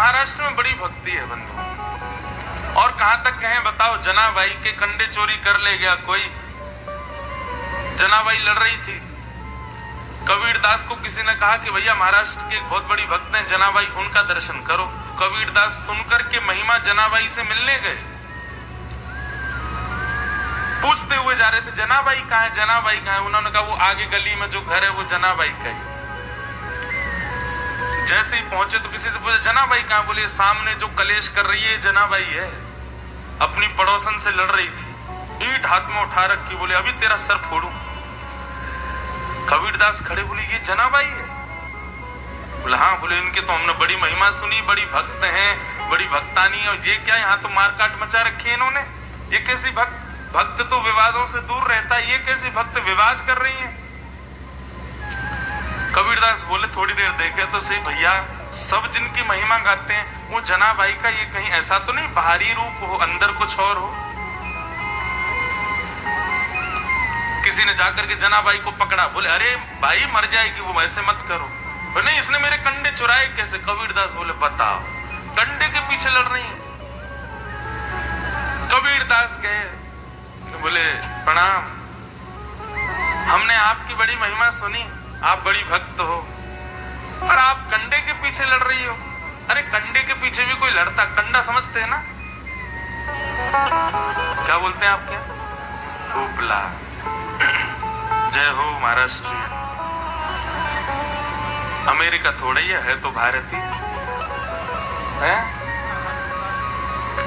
महाराष्ट्र में बड़ी भक्ति है बंधु। और कहां तक कहें बताओ, जनाबाई के कंडे चोरी कर ले गया कोई। जनाबाई लड़ रही थी, कबीरदास को किसी ने कहा कि भैया महाराष्ट्र के एक बहुत बड़ी भक्त हैं जनाबाई, उनका दर्शन करो। कबीरदास सुनकर के महिमा जनाबाई से मिलने गए। पूछते हुए जा रहे थे जनाबाई कहाँ है, जनाबाई कहाँ है। उन्होंने कहा वो आगे गली में जो घर है वो जनाबाई का ही। जैसे ही पहुंचे तो किसी से पूछा जनाबाई कहाँ, बोले सामने जो कलेश कर रही है जनाबाई है, अपनी पड़ोसन से लड़ रही थी, ईंट हाथ में उठा रखी, बोले अभी तेरा सर फोड़ू। कबीरदास खड़े, बोले ये जनाबाई है। बोले हाँ। बोले इनके तो हमने बड़ी महिमा सुनी, बड़ी भक्त हैं, बड़ी भक्तानी है, और ये क्या यहाँ तो मारकाट मचा रखी है इन्होंने। ये कैसी भक्त तो विवादों से दूर रहता है, ये कैसी भक्त विवाद कर रही है। कबीरदास बोले थोड़ी देर देखे तो सही भैया, सब जिनकी महिमा गाते हैं वो जनाबाई का ये कहीं ऐसा तो नहीं बाहरी रूप हो, अंदर कुछ और हो। किसी ने जाकर के जनाबाई को पकड़ा, बोले अरे भाई मर जाएगी वो, ऐसे मत करो। बोले नहीं, इसने मेरे कंडे चुराए कैसे। कबीरदास बोले बताओ, कंडे के पीछे लड़ रही है। कबीरदास गए, बोले प्रणाम, हमने आपकी बड़ी महिमा सुनी, आप बड़ी भक्त हो, पर आप कंडे के पीछे लड़ रही हो। अरे कंडे के पीछे भी कोई लड़ता, कंडा समझते हैं ना, क्या बोलते हैं आप, क्या उपला। जय हो महाराष्ट्र। अमेरिका थोड़ा ही है तो भारतीय है।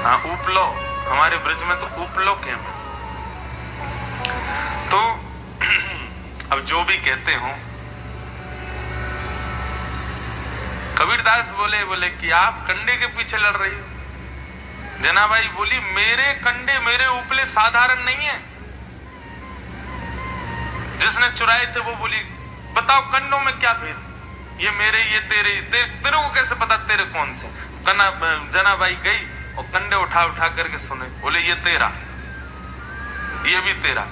हाँ उपलो, हमारे ब्रिज में तो उपलो कैंप। तो अब जो भी कहते हो, कबीरदास बोले कि आप कंडे के पीछे लड़ रही हो। जनाबाई बोली मेरे कंडे, मेरे उपले साधारण नहीं है। जिसने चुराए थे वो बोली बताओ कंडों में क्या भेद, ये मेरे ये तेरे को कैसे पता तेरे कौन से। जनाबाई गई और कंडे उठा करके सुने, बोले ये तेरा, ये भी तेरा,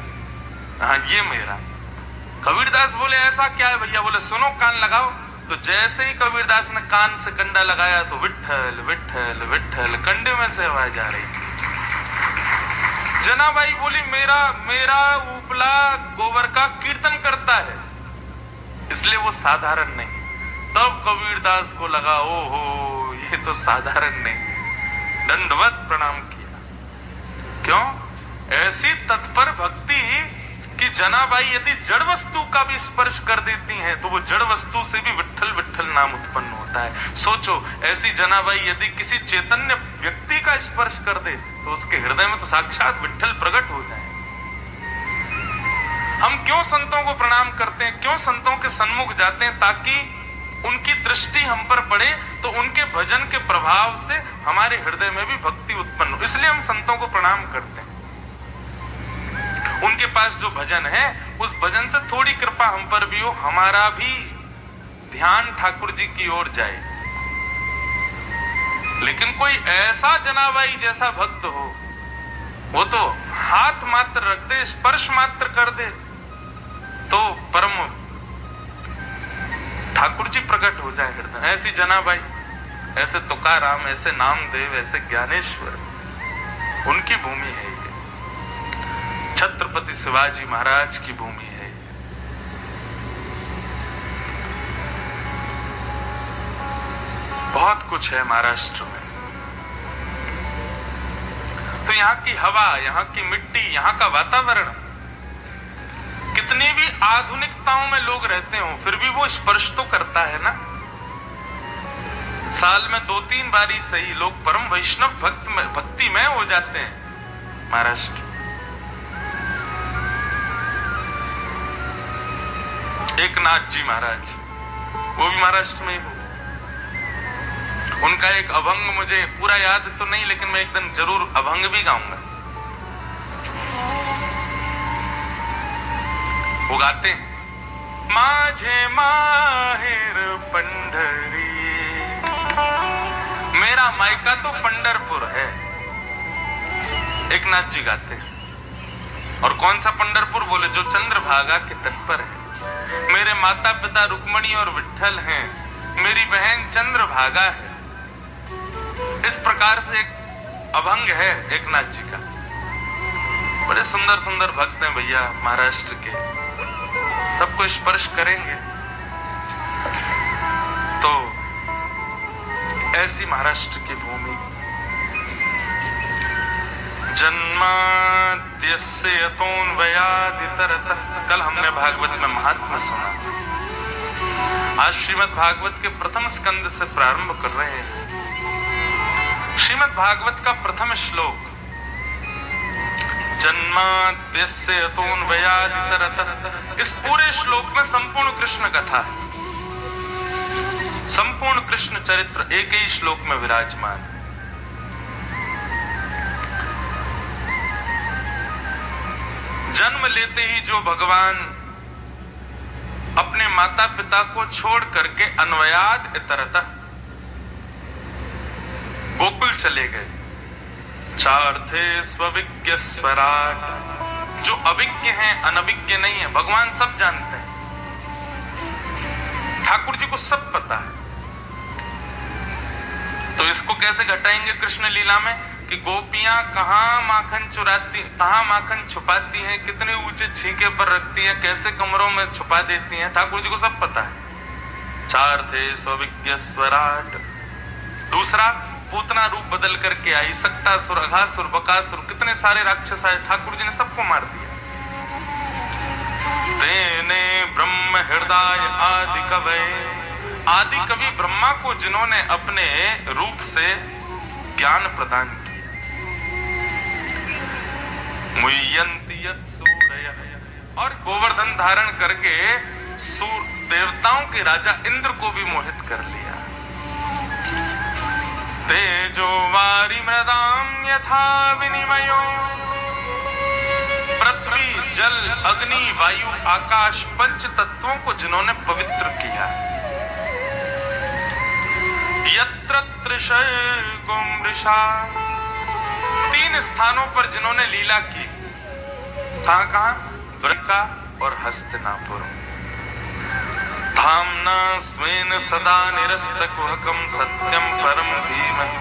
हाँ ये मेरा। कबीरदास बोले ऐसा क्या है भैया। बोले सुनो कान लगाओ। तो जैसे ही कबीरदास ने कान से कंडा लगाया तो विट्ठल विट्ठल विट्ठल कंडे में से आवाज आ रही। जनाबाई बोली मेरा उपला गोबर का कीर्तन करता है, इसलिए वो साधारण नहीं। तब कबीरदास को लगा ओहो ये तो साधारण नहीं, दंडवत प्रणाम किया। क्यों? ऐसी तत्पर भक्ति कि जनाबाई यदि जड़ वस्तु का भी स्पर्श कर देती हैं तो वो जड़ वस्तु से भी विट्ठल विट्ठल नाम उत्पन्न होता है। सोचो ऐसी जनाबाई यदि किसी चैतन्य व्यक्ति का स्पर्श कर दे तो उसके हृदय में तो साक्षात विट्ठल प्रकट हो जाए। हम क्यों संतों को प्रणाम करते हैं, क्यों संतों के सन्मुख जाते हैं, ताकि उनकी दृष्टि हम पर पड़े तो उनके भजन के प्रभाव से हमारे हृदय में भी भक्ति उत्पन्न हो। इसलिए हम संतों को प्रणाम करते हैं। उनके पास जो भजन है उस भजन से थोड़ी कृपा हम पर भी हो, हमारा भी ध्यान ठाकुर जी की ओर जाए। लेकिन कोई ऐसा जनाबाई जैसा भक्त हो, वो तो हाथ मात्र रख दे, स्पर्श मात्र कर दे तो परम ठाकुर जी प्रकट हो जाए हृदय। ऐसी जनाबाई, ऐसे तुकाराम, ऐसे नामदेव, ऐसे ज्ञानेश्वर, उनकी भूमि है ये। छत्रपति शिवाजी महाराज की भूमि है। बहुत कुछ है महाराष्ट्र में। तो यहाँ की हवा, यहाँ की मिट्टी, यहाँ का वातावरण, कितनी भी आधुनिकताओं में लोग रहते हो फिर भी वो स्पर्श तो करता है ना। साल में 2-3 बारी सही लोग परम वैष्णव भक्ति में हो जाते हैं। महाराष्ट्र एक नाथ जी महाराज, वो भी महाराष्ट्र में ही हो। उनका एक अभंग मुझे पूरा याद तो नहीं, लेकिन मैं एक दिन जरूर अभंग भी गाऊंगा। वो गाते हैं माझे माहेर पंढरी, मेरा मायका तो पंढरपुर है। एक नाथ जी गाते हैं। और कौन सा पंढरपुर? बोले जो चंद्रभागा के तट पर है। मेरे माता पिता रुक्मणी और विट्ठल हैं, मेरी बहन चंद्रभागा है। इस प्रकार से एक अभंग है एकनाथ जी का। बड़े सुंदर सुंदर भक्त हैं भैया महाराष्ट्र के, सबको स्पर्श करेंगे। तो ऐसी महाराष्ट्र की भूमि, जन्माद्यस्य यतोऽन्वयादितरतः। कल हमने भागवत में महात्मा सुना, आज श्रीमद् भागवत के प्रथम स्कंद से प्रारंभ कर रहे हैं। श्रीमद् भागवत का प्रथम श्लोक, जन्माद्यस्य यतोऽन्वयादितरतः। इस पूरे श्लोक में संपूर्ण कृष्ण कथा है, संपूर्ण कृष्ण चरित्र एक ही श्लोक में विराजमान है। जन्म लेते ही जो भगवान अपने माता पिता को छोड़ करके अन्वयाद इतरतः गोकुल चले गए। चार्थे स्वविज्ञ स्वराट, जो अविज्ञ हैं, अनविज्ञ नहीं है, भगवान सब जानते हैं, ठाकुर जी को सब पता है। तो इसको कैसे घटाएंगे कृष्ण लीला में कि गोपियां कहां माखन चुराती, कहां माखन छुपाती हैं, कितने ऊंचे छींके पर रखती हैं, कैसे कमरों में छुपा देती हैं, ठाकुर जी को सब पता है। चार थे स्वविज्ञ स्वराट। दूसरा, पूतना रूप बदल करके आई, सक्तासुर, अघासुर, बकासुर, कितने सारे राक्षस आए, ठाकुर जी ने सबको मार दिया। तेने ब्रह्म हृदय आदि कवि, आदि कवि ब्रह्मा को जिन्होंने अपने रूप से ज्ञान प्रदान किया। मुह्यन्ति यत् सूरयः, और गोवर्धन धारण करके देवताओं के राजा इंद्र को भी मोहित कर लिया। तेजो वारी मृदाम यथा विनिमयो, पृथ्वी जल अग्नि वायु आकाश पंच तत्वों को जिन्होंने पवित्र किया। यत्र त्रिशैर्गो मृषा, तीन स्थानों पर जिन्होंने लीला की, कहां कहां, द्वारका और हस्तिनापुर। धाम्ना स्वेन सदा निरस्तकुहकं सत्यम परम धीमहि,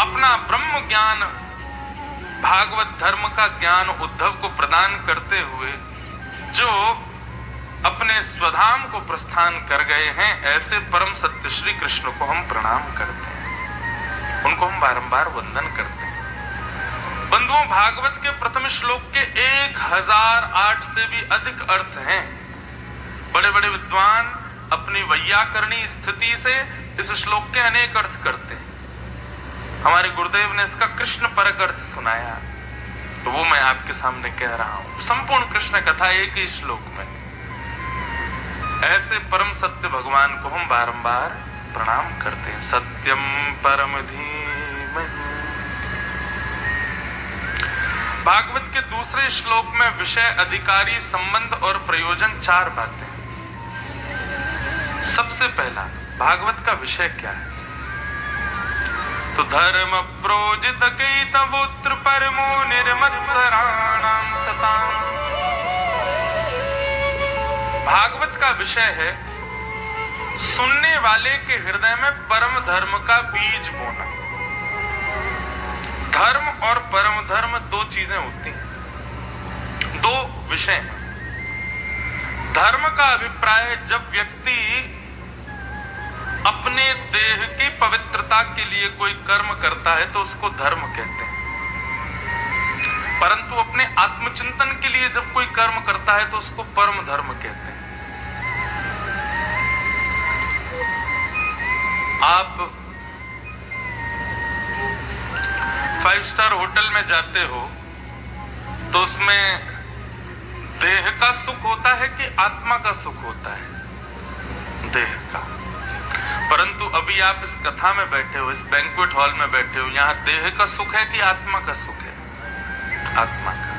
अपना ब्रह्म ज्ञान, भागवत धर्म का ज्ञान उद्धव को प्रदान करते हुए जो अपने स्वधाम को प्रस्थान कर गए हैं, ऐसे परम सत्य श्री कृष्ण को हम प्रणाम करते हैं, उनको हम बारंबार वंदन करते हैं। बंधुओं, भागवत के प्रथम श्लोक के 1008 से भी अधिक अर्थ हैं। बड़े बड़े विद्वान अपनी वैयाकरणी स्थिति से इस श्लोक के अनेक अर्थ करते हैं। हमारे गुरुदेव ने इसका कृष्ण परक अर्थ सुनाया, तो वो मैं आपके सामने कह रहा हूं। संपूर्ण कृष्ण कथा एक ही श्लोक में। ऐसे परम सत्य भगवान को हम बारंबार प्रणाम करते हैं। सत्यम परम धीमहि। भागवत के दूसरे श्लोक में विषय, अधिकारी, संबंध और प्रयोजन, चार बातें। सबसे पहला, भागवत का विषय क्या है? तो धर्म प्रोजित कैतवोत्र परमो निर्मत्सराणाम सताम। भागवत का विषय है सुनने वाले के हृदय में परम धर्म का बीज बोना। धर्म और परम धर्म दो चीजें होती हैं, दो विषय हैं। धर्म का अभिप्राय जब व्यक्ति अपने देह की पवित्रता के लिए कोई कर्म करता है तो उसको धर्म कहते हैं, परंतु अपने आत्मचिंतन के लिए जब कोई कर्म करता है तो उसको परम धर्म कहते हैं। आप 5 स्टार होटल में जाते हो तो उसमें देह का सुख होता है कि आत्मा का सुख होता है? देह का। परंतु अभी आप इस कथा में बैठे हो, इस बैंक्वेट हॉल में बैठे हो, यहां देह का सुख है कि आत्मा का सुख है? आत्मा का।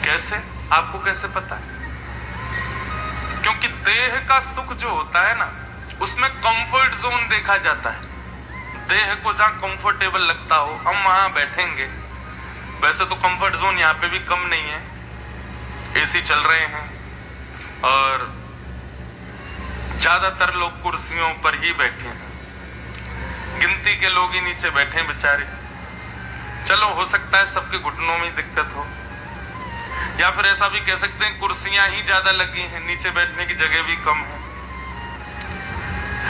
कैसे? आपको कैसे पता है? क्योंकि देह का सुख जो होता है ना, उसमें कंफर्ट जोन देखा जाता है। देह को जहां कंफर्टेबल लगता हो हम वहां बैठेंगे। वैसे तो कंफर्ट जोन यहाँ पे भी कम नहीं है, एसी चल रहे हैं और ज्यादातर लोग कुर्सियों पर ही बैठे हैं। गिनती के लोग ही नीचे बैठे बेचारे। चलो हो सकता है सबके घुटनों में दिक्कत हो, या फिर ऐसा भी कह सकते हैं कुर्सियां ही ज्यादा लगी हैं, नीचे बैठने की जगह भी कम है।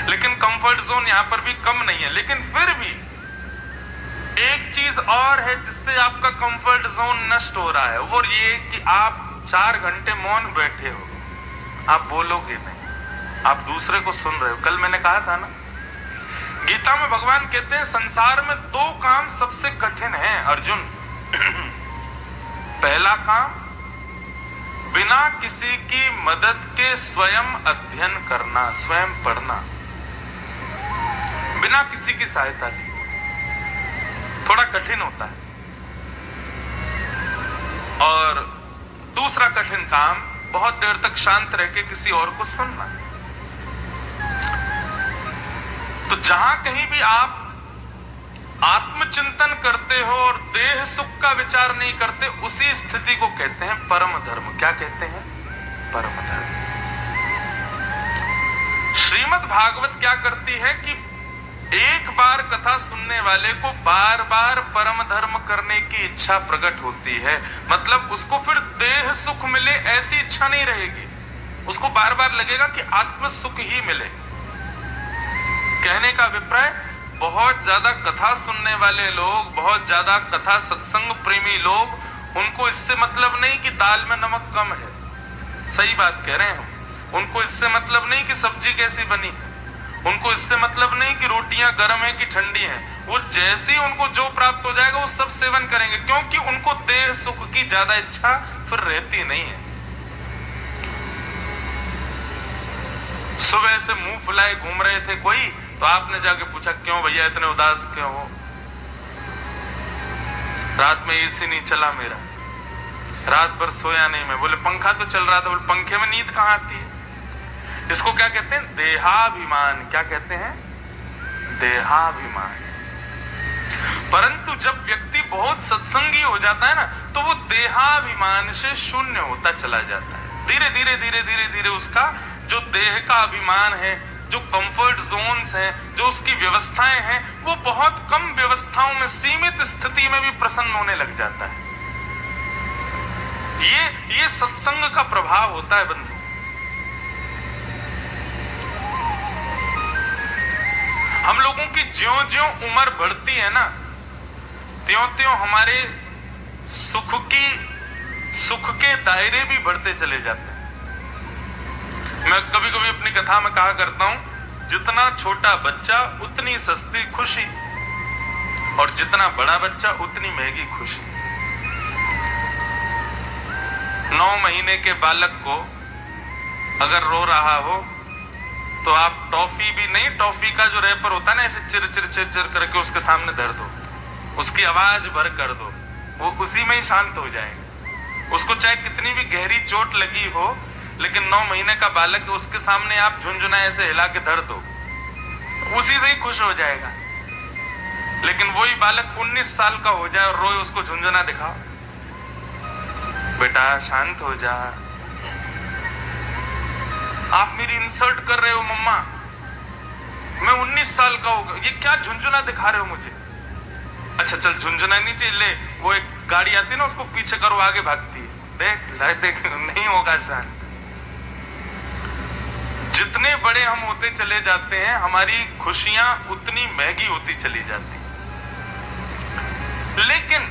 लेकिन कंफर्ट जोन यहां पर भी कम नहीं है। लेकिन फिर भी एक चीज और है जिससे आपका कंफर्ट जोन नष्ट हो रहा है, वो ये कि आप 4 घंटे मौन बैठे हो, आप बोलोगे नहीं, आप दूसरे को सुन रहे हो। कल मैंने कहा था ना, गीता में भगवान कहते हैं संसार में 2 काम सबसे कठिन है अर्जुन। पहला काम, बिना किसी की मदद के स्वयं अध्ययन करना, स्वयं पढ़ना, बिना किसी की सहायता ली, थोड़ा कठिन होता है। और दूसरा कठिन काम, बहुत देर तक शांत रह के किसी और को सुनना। तो जहां कहीं भी आप आत्मचिंतन करते हो और देह सुख का विचार नहीं करते, उसी स्थिति को कहते हैं परम धर्म। क्या कहते हैं? परम धर्म। श्रीमद् भागवत क्या करती है कि एक बार कथा सुनने वाले को बार बार परम धर्म करने की इच्छा प्रकट होती है। मतलब उसको फिर देह सुख मिले ऐसी इच्छा नहीं रहेगी, उसको बार बार लगेगा कि आत्म सुख ही मिले। कहने का अभिप्राय, बहुत ज्यादा कथा सुनने वाले लोग, बहुत ज्यादा कथा सत्संग प्रेमी लोग, उनको इससे मतलब नहीं कि दाल में नमक कम है, सही बात कह रहे हैं हम। उनको इससे मतलब नहीं कि सब्जी कैसी बनी है, उनको इससे मतलब नहीं कि रोटियां गर्म है कि ठंडी हैं। वो जैसी उनको जो प्राप्त हो जाएगा वो सब सेवन करेंगे, क्योंकि उनको देह सुख की ज्यादा इच्छा फिर रहती नहीं है। सुबह से मुंह फुलाए घूम रहे थे कोई, तो आपने जाके पूछा क्यों भैया इतने उदास क्यों हो? रात में एसी नहीं चला मेरा, रात भर सोया नहीं मैं। बोले पंखा तो चल रहा था। बोले पंखे में नींद कहां आती है? इसको क्या कहते हैं? देहाभिमान। क्या कहते हैं? देहाभिमान। परंतु जब व्यक्ति बहुत सत्संगी हो जाता है ना, तो वो देहाभिमान से शून्य होता चला जाता है। धीरे धीरे धीरे धीरे धीरे उसका जो देह का अभिमान है, जो कंफर्ट जोन्स हैं, जो उसकी व्यवस्थाएं हैं, वो बहुत कम व्यवस्थाओं में, सीमित स्थिति में भी प्रसन्न होने लग जाता है। ये सत्संग का प्रभाव होता है बंधु। हम लोगों की ज्यों-ज्यों उम्र बढ़ती है ना, त्यों-त्यों हमारे सुख के दायरे भी बढ़ते चले जाते हैं। मैं कभी कभी अपनी कथा में कहा करता हूं, जितना छोटा बच्चा उतनी सस्ती खुशी, और जितना बड़ा बच्चा उतनी महंगी खुशी। 9 महीने के बालक को अगर रो रहा हो तो आप टॉफी भी नहीं, टॉफी का जो रैपर होता है ना, ऐसे चिर चिर चिर चिर करके उसके सामने धर दो, उसकी आवाज भर कर दो, वो उसी में ही शांत हो जाएगा। उसको चाहे कितनी भी गहरी चोट लगी हो, लेकिन 9 महीने का बालक है, उसके सामने आप झुनझुना ऐसे हिला के धर दो, उसी से ही खुश हो जाएगा। लेकिन वही बालक 19 साल का हो जाए और रोए, उसको झुनझुना दिखाओ, बेटा शांत हो जा, आप मेरी इंसल्ट कर रहे हो मम्मा, मैं 19 साल का होगा, ये क्या झुनझुना दिखा रहे हो मुझे? अच्छा चल झुनझुना नीचे ले, वो एक गाड़ी आती है ना, उसको पीछे करो, आगे भागती है, देख नहीं होगा शांत। जितने बड़े हम होते चले जाते हैं, हमारी खुशियां उतनी महंगी होती चली जाती। लेकिन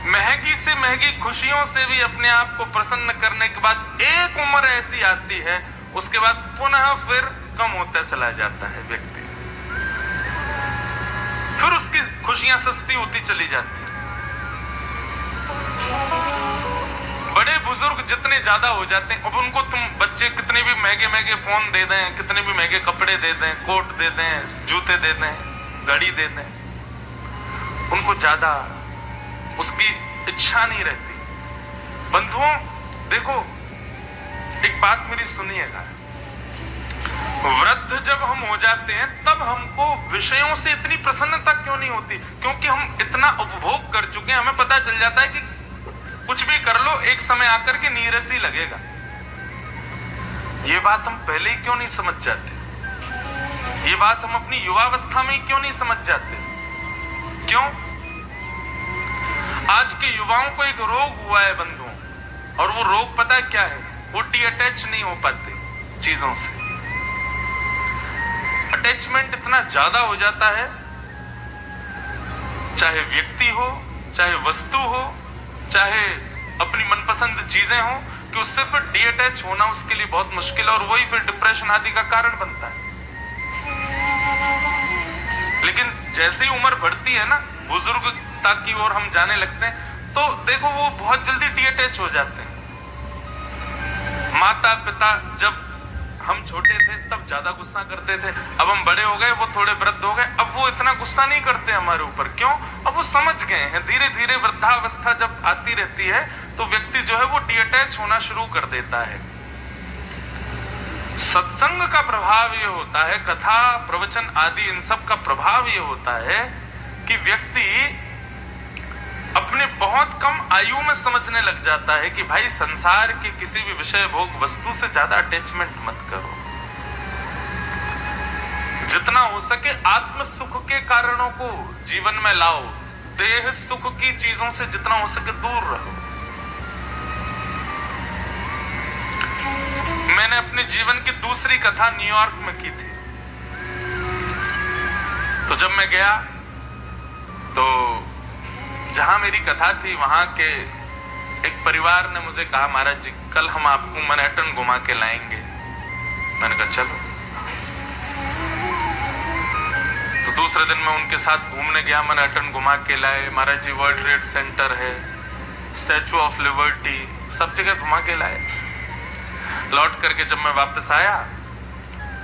महंगी से महंगी खुशियों से भी अपने आप को प्रसन्न करने के बाद एक उम्र ऐसी आती है, उसके बाद पुनः फिर कम होता चला जाता है व्यक्ति, फिर उसकी खुशियां सस्ती होती चली जाती है। बड़े बुजुर्ग जितने ज्यादा हो जाते हैं, अब उनको तुम बच्चे कितने भी महंगे महंगे फोन दे दें, कितने भी महंगे कपड़े दे दें, कोट दे दें, जूते दे दें, घड़ी दे दें, उनको ज्यादा उसकी इच्छा नहीं रहती। बंधुओं देखो, एक बात मेरी सुनिएगा, वृद्ध जब हम हो जाते हैं तब हमको विषयों से इतनी प्रसन्नता क्यों नहीं होती? क्योंकि हम इतना उपभोग कर चुके हैं, हमें पता चल जाता है कि कुछ भी कर लो एक समय आकर के नीरस ही लगेगा। ये बात हम पहले ही क्यों नहीं समझ जाते? ये बात हम अपनी युवावस्था में क्यों नहीं समझ जाते? क्यों? आज के युवाओं को एक रोग हुआ है बंधुओं, और वो रोग पता है क्या है? वो डिअटैच नहीं हो पाते चीजों से। अटैचमेंट इतना ज्यादा हो जाता है, चाहे व्यक्ति हो, चाहे वस्तु हो, चाहे अपनी मनपसंद चीजें हो, कि उससे फिर डिअटैच होना उसके लिए बहुत मुश्किल है, और वही फिर डिप्रेशन आदि का कारण बनता है। लेकिन जैसे ही उम्र बढ़ती है ना, बुजुर्गता की ओर हम जाने लगते हैं, तो देखो वो बहुत जल्दी डिअटैच हो जाते हैं। माता पिता जब हम छोटे थे तब ज्यादा गुस्सा करते थे, अब हम बड़े हो गए, वो थोड़े वृद्ध हो गए, अब वो इतना गुस्सा नहीं करते हमारे ऊपर। क्यों? अब वो समझ गए हैं। धीरे धीरे वृद्धावस्था जब आती रहती है तो व्यक्ति जो है वो डिअटैच होना शुरू कर देता है। सत्संग का प्रभाव ये होता है, कथा प्रवचन आदि इन सब का प्रभाव ये होता है कि व्यक्ति अपने बहुत कम आयु में समझने लग जाता है कि भाई संसार के किसी भी विषय भोग वस्तु से ज्यादा अटैचमेंट मत करो। जितना हो सके आत्म सुख के कारणों को जीवन में लाओ, देह सुख की चीजों से जितना हो सके दूर रहो। मैंने अपने जीवन की दूसरी कथा न्यूयॉर्क में की थी। तो जब मैं गया तो जहां मेरी कथा थी वहां के एक परिवार ने मुझे कहा, महाराज जी कल हम आपको मैनहट्टन घुमा के लाएंगे। मैंने कहा चलो। तो दूसरे दिन मैं उनके साथ घूमने गया, मैनहट्टन घुमा के लाए। महाराज जी वर्ल्ड ट्रेड सेंटर है, स्टैचू ऑफ लिबर्टी, सब जगह घुमा के लाए। लौट करके जब मैं वापस आया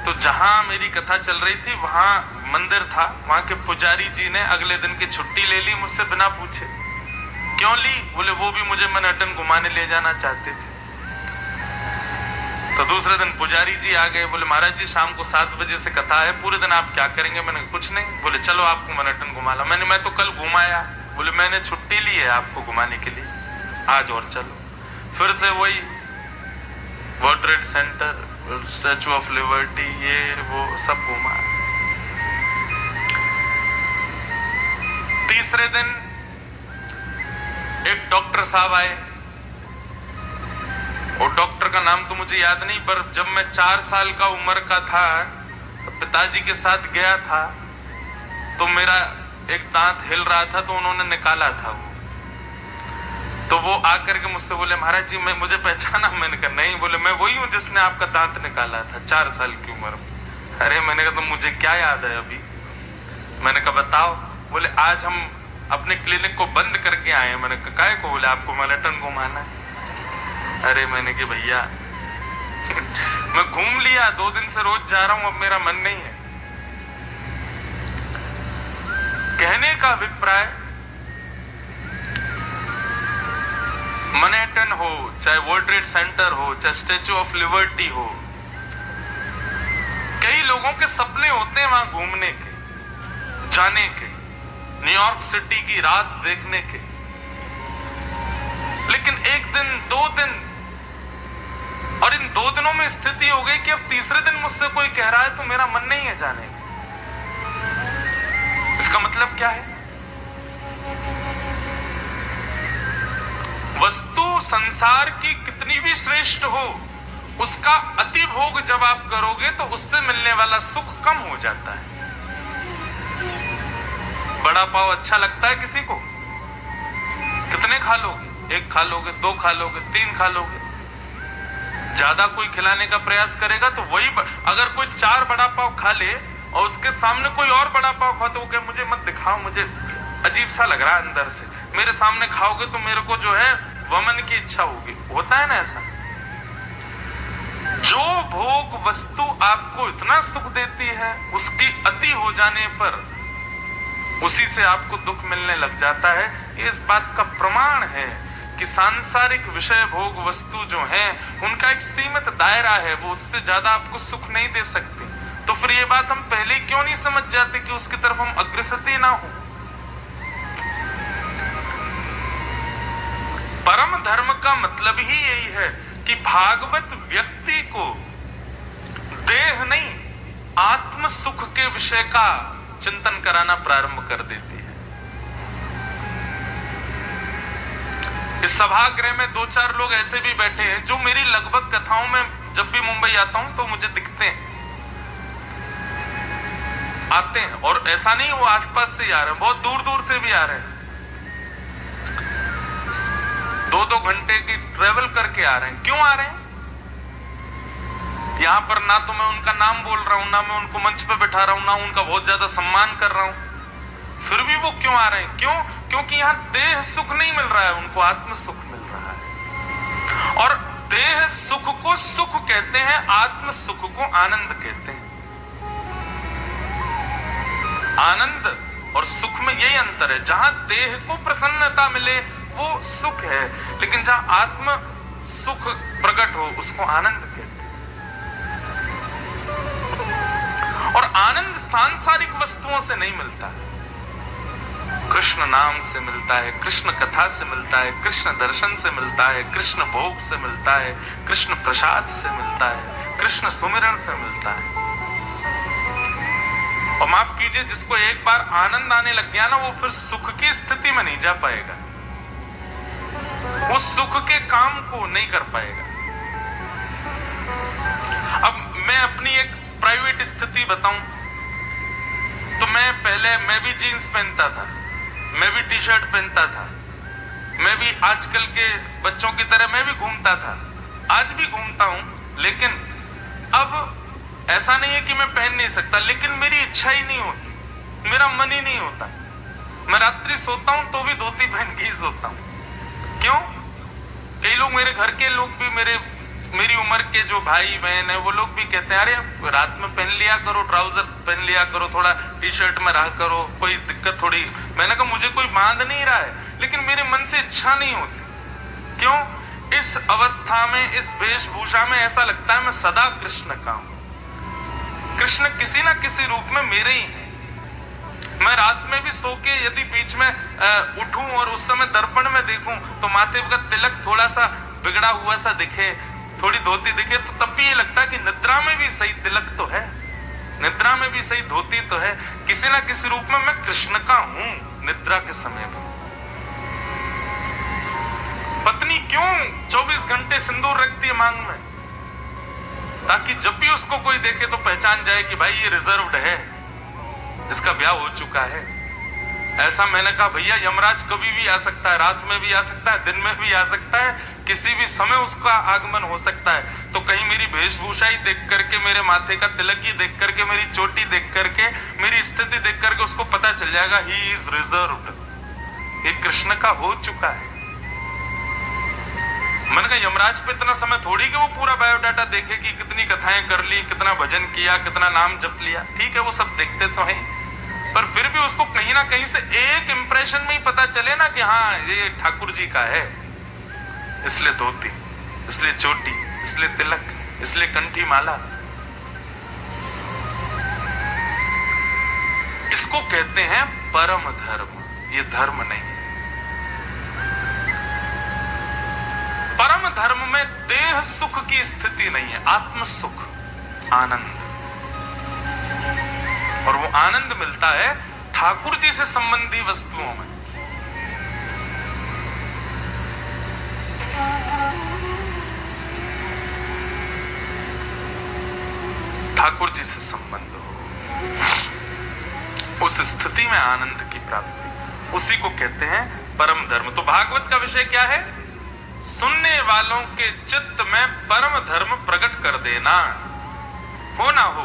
तो जहां मेरी कथा चल रही थी वहां मंदिर था। वहां के पुजारी जी ने अगले दिन की छुट्टी ले ली मुझसे बिना पूछे। क्यों ली? बोले वो भी मुझे मैनहट्टन घुमाने ले जाना चाहते थे। तो दूसरे दिन पुजारी जी आ गए, बोले महाराज जी शाम को 7 बजे से कथा है, पूरे दिन आप क्या करेंगे? मैंने कुछ नहीं। बोले चलो आपको मैनहट्टन घुमा ला। मैं तो कल घुमाया। बोले मैंने छुट्टी ली है आपको घुमाने के लिए, आज और चलो। फिर से वही world trade centre, statue of liberty, ये वो सब घुमा। तीसरे दिन एक डॉक्टर साहब आए, और डॉक्टर का नाम तो मुझे याद नहीं, पर जब मैं 4 साल का उम्र का था तो पिताजी के साथ गया था, तो मेरा एक दांत हिल रहा था तो उन्होंने निकाला था वो। तो वो आकर के मुझसे बोले महाराज जी मुझे पहचाना? मैंने कहा नहीं। बोले मैं वही हूं जिसने आपका दांत निकाला था 4 साल की उम्र में। अरे मैंने कहा तो मुझे क्या याद है अभी? मैंने कहा बताओ। बोले आज हम अपने क्लिनिक को बंद करके आए हैं। मैंने कहा काहे को? बोले आपको मैनहट्टन घुमाना है। अरे मैंने कहा भैया मैं घूम लिया, 2 दिन से रोज जा रहा हूं, अब मेरा मन नहीं है। कहने का अभिप्राय, मैनहट्टन हो, चाहे वर्ल्ड ट्रेड सेंटर हो, चाहे स्टैचू ऑफ लिबर्टी हो, कई लोगों के सपने होते हैं वहां घूमने के, जाने के, न्यूयॉर्क सिटी की रात देखने के। लेकिन 1 दिन 2 दिन, और इन 2 दिनों में स्थिति हो गई कि अब तीसरे दिन मुझसे कोई कह रहा है तो मेरा मन नहीं है जाने का। इसका मतलब क्या है? वस्तु संसार की कितनी भी श्रेष्ठ हो, उसका अति भोग जब आप करोगे तो उससे मिलने वाला सुख कम हो जाता है। बड़ा पाव अच्छा लगता है किसी को? कितने खा लोगे? 1 खा लोगे, 2 खा लोगे, 3 खा लोगे। ज्यादा कोई खिलाने का प्रयास करेगा तो वही, अगर कोई 4 बड़ा पाव खा ले और उसके सामने कोई और बड़ा पाव खा, तो वो कहे मुझे मत दिखाओ, मुझे अजीब सा लग रहा है अंदर से, मेरे सामने खाओगे तो मेरे को जो है वमन की इच्छा होगी। होता है ना ऐसा? जो भोग वस्तु आपको इतना सुख देती है, उसकी अति हो जाने पर उसी से आपको दुख मिलने लग जाता है। ये इस बात का प्रमाण है कि सांसारिक विषय भोग वस्तु जो हैं, उनका एक सीमित दायरा है, वो उससे ज्यादा आपको सुख नहीं दे सकती। तो फिर ये बात हम पहले क्यों नहीं समझ जाते कि उसकी तरफ हम अग्रसर ही ना हो? परम धर्म का मतलब ही यही है कि भागवत व्यक्ति को देह नहीं, आत्म सुख के विषय का चिंतन कराना प्रारंभ कर देती है। इस सभागृह में 2-4 लोग ऐसे भी बैठे हैं जो मेरी लगभग कथाओं में जब भी मुंबई आता हूं तो मुझे दिखते हैं, आते हैं। और ऐसा नहीं वो आसपास से ही आ रहे हैं, बहुत दूर दूर से भी आ रहे हैं, 2-2 घंटे की ट्रेवल करके आ रहे हैं। क्यों आ रहे हैं? यहां पर ना तो मैं उनका नाम बोल रहा हूं, ना मैं उनको मंच पे बैठा रहा हूं, ना उनका बहुत ज्यादा सम्मान कर रहा हूं, फिर भी वो क्यों आ रहे हैं? क्यों? क्योंकि यहां देह सुख नहीं मिल रहा है, उनको आत्म सुख मिल रहा है। और देह सुख को सुख कहते हैं, आत्म सुख को आनंद कहते हैं। आनंद और सुख में यही अंतर है। जहां देह को प्रसन्नता मिले वो सुख है, लेकिन जहां आत्म सुख प्रकट हो उसको आनंद कहते हैं। और आनंद सांसारिक वस्तुओं से नहीं मिलता, कृष्ण नाम से मिलता है, कृष्ण कथा से मिलता है, कृष्ण दर्शन से मिलता है, कृष्ण भोग से मिलता है, कृष्ण प्रसाद से मिलता है, कृष्ण सुमिरन से मिलता है। और माफ कीजिए, जिसको एक बार आनंद आने लग गया ना, वो फिर सुख की स्थिति में नहीं जा पाएगा, वो सुख के काम को नहीं कर पाएगा। अब मैं अपनी एक प्राइवेट स्थिति बताऊं तो मैं भी जीन्स पहनता था, मैं भी टी शर्ट पहनता था, मैं भी आजकल के बच्चों की तरह मैं भी घूमता था, आज भी घूमता हूं। लेकिन अब ऐसा नहीं है कि मैं पहन नहीं सकता, लेकिन मेरी इच्छा ही नहीं होती, मेरा मन ही नहीं होता। मैं रात्रि सोता हूं तो भी धोती पहन के ही सोता हूं। क्यों? कई लोग, मेरे घर के लोग भी, मेरी उम्र के जो भाई बहन है, वो लोग भी कहते हैं, अरे रात में पहन लिया करो, ट्राउजर पहन लिया करो, थोड़ा टी शर्ट में रहा करो, कोई दिक्कत थोड़ी। मैंने कहा मुझे कोई बांध नहीं रहा है, लेकिन मेरे मन से इच्छा नहीं होती। क्यों? इस अवस्था में, इस वेशभूषा में ऐसा लगता है मैं सदा कृष्ण का हूं। कृष्ण किसी ना किसी रूप में मेरे ही हैं। मैं रात में भी सो के यदि बीच में उठूं और उस समय दर्पण में देखूं तो माथे का तिलक थोड़ा सा बिगड़ा हुआ सा दिखे, थोड़ी धोती दिखे, तो तब भी ये लगता है कि निद्रा में भी सही तिलक तो है, निद्रा में भी सही धोती तो है, किसी ना किसी रूप में मैं कृष्ण का हूं निद्रा के समय भी। पत्नी क्यों 24 घंटे सिंदूर रखती है मांग में? ताकि जब भी उसको कोई देखे तो पहचान जाए कि भाई ये रिजर्व्ड है, इसका ब्याह हो चुका है। ऐसा मैंने कहा भैया यमराज कभी भी आ सकता है, रात में भी आ सकता है, दिन में भी आ सकता है, किसी भी समय उसका आगमन हो सकता है। तो कहीं मेरी वेशभूषा ही देख करके, मेरे माथे का तिलक ही देख करके, मेरी चोटी देख करके, मेरी स्थिति देख करके उसको पता चल जाएगा ही इज रिजर्व्ड, ये कृष्ण का हो चुका है। मैंने कहा यमराज पे इतना समय थोड़ी कि वो पूरा बायोडाटा देखे कि कितनी कथाएं कर ली, कितना भजन किया, कितना नाम जप लिया। ठीक है वो सब देखते तो हैं, पर फिर भी उसको कहीं ना कहीं से एक इंप्रेशन में ही पता चले ना कि हाँ ये ठाकुर जी का है, इसलिए धोती, इसलिए चोटी, इसलिए तिलक, इसलिए कंठी माला। इसको कहते हैं परम धर्म, ये धर्म नहीं है। परम धर्म में देह सुख की स्थिति नहीं है, आत्म सुख, आनंद। और वो आनंद मिलता है ठाकुर जी से संबंधी वस्तुओं में। ठाकुर जी से संबंध हो, उस स्थिति में आनंद की प्राप्ति, उसी को कहते हैं परम धर्म। तो भागवत का विषय क्या है? सुनने वालों के चित्त में परम धर्म प्रकट कर देना, हो ना हो।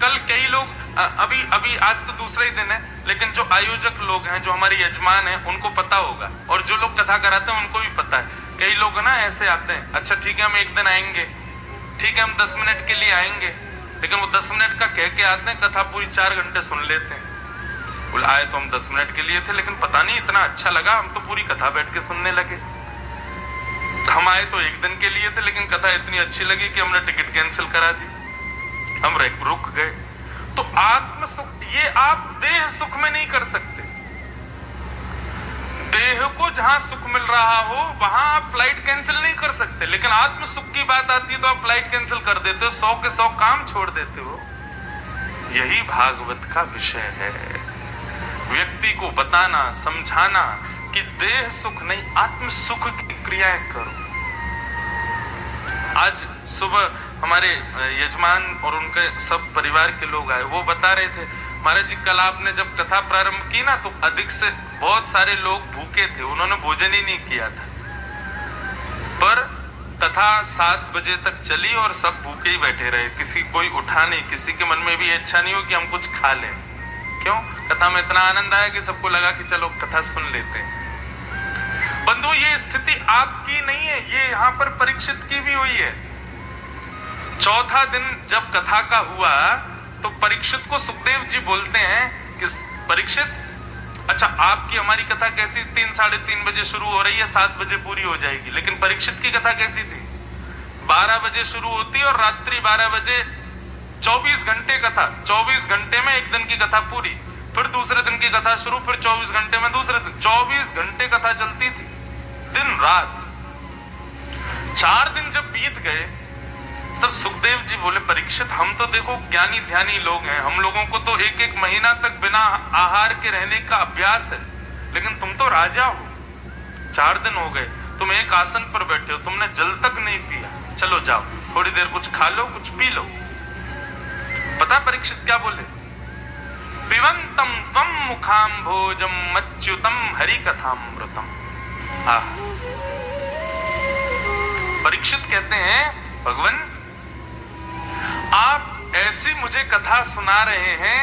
कल कई लोग अभी आज तो दूसरा ही दिन है, लेकिन जो आयोजक लोग हैं, जो हमारे यजमान हैं, उनको पता होगा, और जो लोग कथा कराते हैं उनको भी पता है। कई लोग ना ऐसे आते हैं, अच्छा ठीक है हम एक दिन आएंगे, ठीक है हम 10 मिनट के लिए आएंगे, लेकिन वो 10 मिनट का कह के आते हैं, कथा पूरी 4 घंटे सुन लेते हैं। बोले आए तो हम 10 मिनट के लिए थे, लेकिन पता नहीं इतना अच्छा लगा, हम तो पूरी कथा बैठ के सुनने लगे। हम आए तो एक दिन के लिए थे, लेकिन कथा इतनी अच्छी लगी कि हमने टिकट कैंसिल करा दी, हम रुक गए। तो आत्म सुख ये आप देह सुख में नहीं कर सकते। देह को जहां सुख मिल रहा हो वहां आप फ्लाइट कैंसिल नहीं कर सकते, लेकिन आत्म सुख की बात आती है तो आप फ्लाइट कैंसिल कर देते हो, 100 के 100 काम छोड़ देते हो। यही भागवत का विषय है, व्यक्ति को बताना, समझाना कि देह सुख नहीं, आत्म सुख की क्रियाएं करो। आज सुबह हमारे यजमान और उनके सब परिवार के लोग आए, वो बता रहे थे, महाराज जी कल आपने जब कथा प्रारंभ की ना, तो अधिक से बहुत सारे लोग भूखे थे, उन्होंने भोजन ही नहीं किया था, पर कथा 7 बजे तक चली और सब भूखे ही बैठे रहे, किसी कोई उठा नहीं, किसी के मन में भी इच्छा नहीं हो कि हम कुछ खा लें। क्यों? कथा में इतना आनंद आया कि सबको लगा कि चलो कथा सुन लेते हैं। बंधु, ये स्थिति आपकी नहीं है, ये यहाँ पर परीक्षित की भी हुई है। चौथा दिन जब कथा का हुआ तो परीक्षित को सुखदेव जी बोलते हैं कि परीक्षित, अच्छा आपकी हमारी कथा कैसी, 3 साढ़े 3 बजे शुरू हो रही है, 7 बजे पूरी हो जाएगी, लेकिन परीक्षित की कथा कैसी थी? 12 बजे शुरू होती और रात्रि 12 बजे 24 घंटे कथा, 24 घंटे में एक दिन की कथा पूरी, फिर दूसरे दिन की कथा शुरू, फिर 24 घंटे में दूसरे दिन, 24 घंटे कथा चलती थी, दिन रात। 4 दिन जब बीत गए तब सुखदेव जी बोले, परीक्षित हम तो देखो ज्ञानी ध्यानी लोग हैं, हम लोगों को तो 1-1 महीना तक बिना आहार के रहने का अभ्यास है, लेकिन तुम तो राजा हो, 4 दिन हो गए, तुम एक आसन पर बैठे हो, तुमने जल तक नहीं पिया, चलो जाओ थोड़ी देर कुछ खा लो, कुछ पी लो। पता परीक्षित क्या बोले? पिबंतम त्वम मुखाम भोजम मच्युतम हरि कथामृतम। परीक्षित कहते हैं, भगवान आप ऐसी मुझे कथा सुना रहे हैं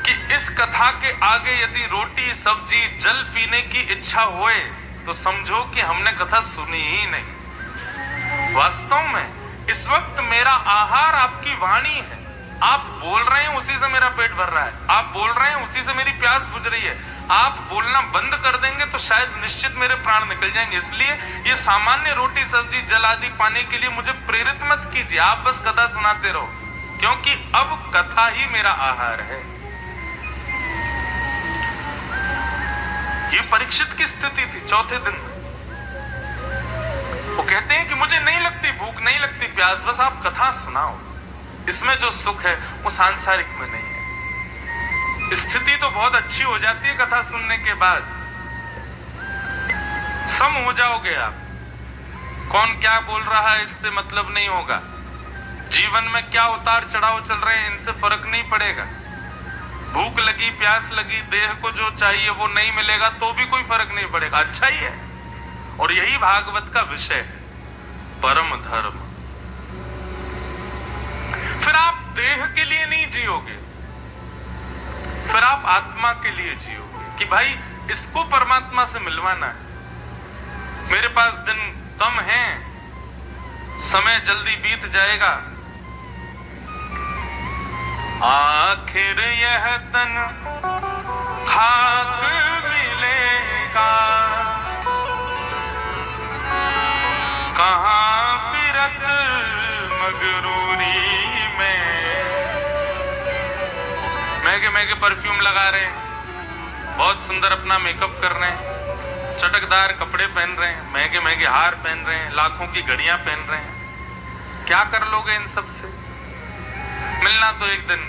कि इस कथा के आगे यदि रोटी सब्जी जल पीने की इच्छा होए तो समझो कि हमने कथा सुनी ही नहीं। वास्तव में इस वक्त मेरा आहार आपकी वाणी है, आप बोल रहे हैं उसी से मेरा पेट भर रहा है, आप बोल रहे हैं उसी से मेरी प्यास बुझ रही है, आप बोलना बंद कर देंगे तो शायद निश्चित मेरे प्राण निकल जाएंगे, इसलिए ये सामान्य रोटी सब्जी जल आदि पाने के लिए मुझे प्रेरित मत कीजिए, आप बस कथा सुनाते रहो, क्योंकि अब कथा ही मेरा आहार है। ये परीक्षित की स्थिति थी चौथे दिन में। वो कहते हैं कि मुझे नहीं लगती भूख, नहीं लगती प्यास, बस आप कथा सुनाओ, इसमें जो सुख है वो सांसारिक में नहीं है। स्थिति तो बहुत अच्छी हो जाती है कथा सुनने के बाद, सम हो जाओगे आप, कौन क्या बोल रहा है इससे मतलब नहीं होगा, जीवन में क्या उतार चढ़ाव चल रहे हैं इनसे फर्क नहीं पड़ेगा, भूख लगी प्यास लगी, देह को जो चाहिए वो नहीं मिलेगा तो भी कोई फर्क नहीं पड़ेगा, अच्छा ही है। और यही भागवत का विषय है, परम धर्म। फिर आप देह के लिए नहीं जियोगे, फिर आप आत्मा के लिए जियोगे कि भाई इसको परमात्मा से मिलवाना है। मेरे पास दिन कम है, समय जल्दी बीत जाएगा, आखिर यह तन खाक मिलेगा, कहां फिरत मगरूरी में। महंगे महंगे परफ्यूम लगा रहे हैं, बहुत सुंदर अपना मेकअप कर रहे हैं, चटकदार कपड़े पहन रहे हैं, महंगे महंगे हार पहन रहे हैं, लाखों की घड़ियां पहन रहे हैं, क्या कर लोगे इन सब से? मिलना तो एक दिन।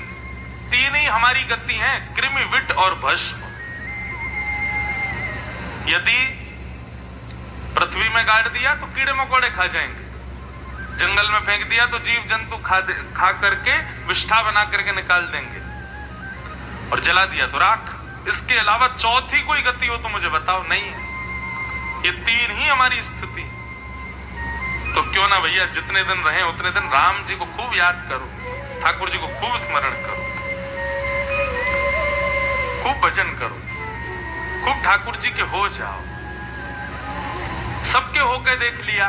3 ही हमारी गति है, कृमि विट और भस्म। यदि पृथ्वी में गाड़ दिया तो कीड़े मकोड़े खा जाएंगे, जंगल में फेंक दिया तो जीव जंतु खा करके विष्ठा बना करके निकाल देंगे, और जला दिया तो राख। इसके अलावा चौथी कोई गति हो तो मुझे बताओ, नहीं है। ये 3 ही हमारी स्थिति। तो क्यों ना भैया जितने दिन रहे उतने दिन राम जी को खूब याद करो, ठाकुर जी को खूब स्मरण करो, खूब भजन करो, खूब ठाकुर जी के हो जाओ। सबके होके देख लिया,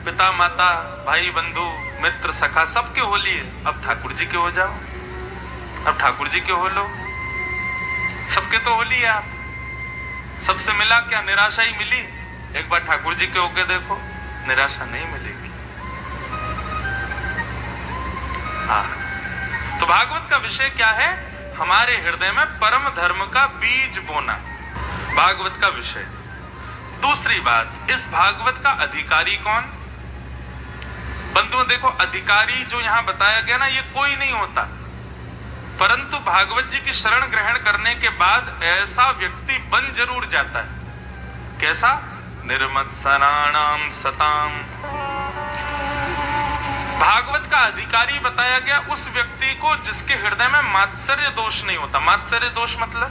पिता माता भाई बंधु मित्र सखा सबके हो लिए, अब ठाकुर जी के हो जाओ, अब ठाकुर जी के हो लो। सबके तो हो लिए आप, सबसे मिला क्या? निराशा ही मिली। एक बार ठाकुर जी के होके देखो, निराशा नहीं मिलेगी। तो भागवत का विषय क्या है? हमारे हृदय में परम धर्म का बीज बोना, भागवत का विषय। दूसरी बात, इस भागवत का अधिकारी कौन? बंधुओं देखो, अधिकारी जो यहां बताया गया ना, ये कोई नहीं होता। परंतु भागवत जी की शरण ग्रहण करने के बाद ऐसा व्यक्ति बन जरूर जाता है। कैसा? निर्मत्सराणाम सताम। भागवत का अधिकारी बताया गया उस व्यक्ति को जिसके हृदय में मात्सर्य दोष नहीं होता। मात्सर्य दोष मतलब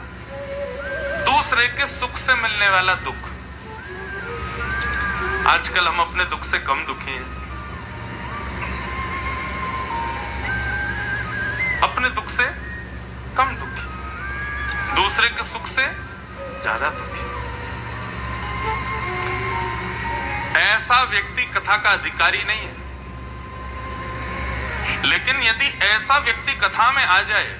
दूसरे के सुख से मिलने वाला दुख। आजकल हम अपने दुख से कम दुखी हैं, अपने दुख से कम दुखी, दूसरे के सुख से ज्यादा दुखी। ऐसा व्यक्ति कथा का अधिकारी नहीं है। लेकिन यदि ऐसा व्यक्ति कथा में आ जाए,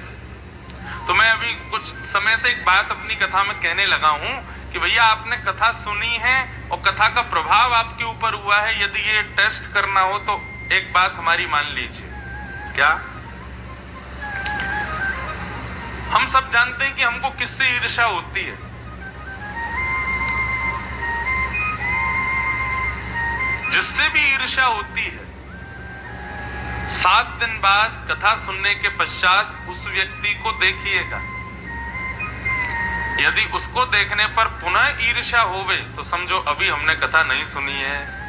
तो मैं अभी कुछ समय से एक बात अपनी कथा में कहने लगा हूं कि भैया आपने कथा सुनी है और कथा का प्रभाव आपके ऊपर हुआ है, यदि ये टेस्ट करना हो तो एक बात हमारी मान लीजिए। क्या? हम सब जानते हैं कि हमको किससे ईर्ष्या होती है। जिससे भी ईर्ष्या होती है, 7 दिन बाद कथा सुनने के पश्चात उस व्यक्ति को देखिएगा। यदि उसको देखने पर पुनः ईर्ष्या होवे तो समझो अभी हमने कथा नहीं सुनी है।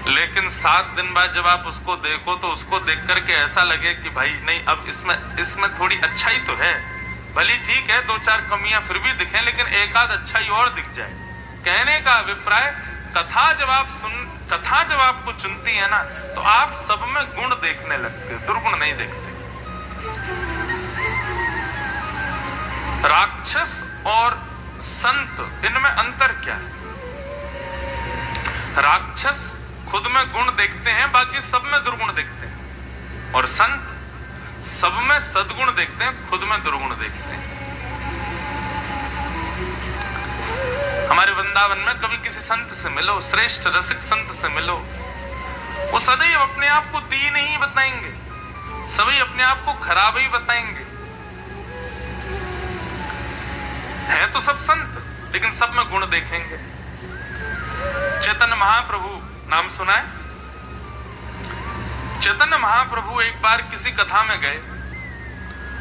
लेकिन 7 दिन बाद जब आप उसको देखो तो उसको देख करके ऐसा लगे कि भाई नहीं, अब इसमें थोड़ी अच्छाई तो है, भली ठीक है 2-4 कमियां फिर भी दिखें, लेकिन एक आध अच्छाई और दिख जाए। कहने का अभिप्राय, कथा जब आपको चुनती है ना, तो आप सब में गुण देखने लगते, दुर्गुण नहीं देखते। राक्षस और संत, इनमें अंतर क्या है? राक्षस खुद में गुण देखते हैं, बाकी सब में दुर्गुण देखते हैं, और संत सब में सद्गुण देखते हैं, खुद में दुर्गुण देखते हैं। हमारे वृंदावन में कभी किसी संत से मिलो, श्रेष्ठ रसिक संत से मिलो, वो सदैव अपने आप को दीन ही बताएंगे, सभी अपने आप को खराब ही बताएंगे। है तो सब संत, लेकिन सब में गुण देखेंगे। चैतन्य महाप्रभु नाम सुना है? चैतन्य महाप्रभु एक बार किसी कथा में गए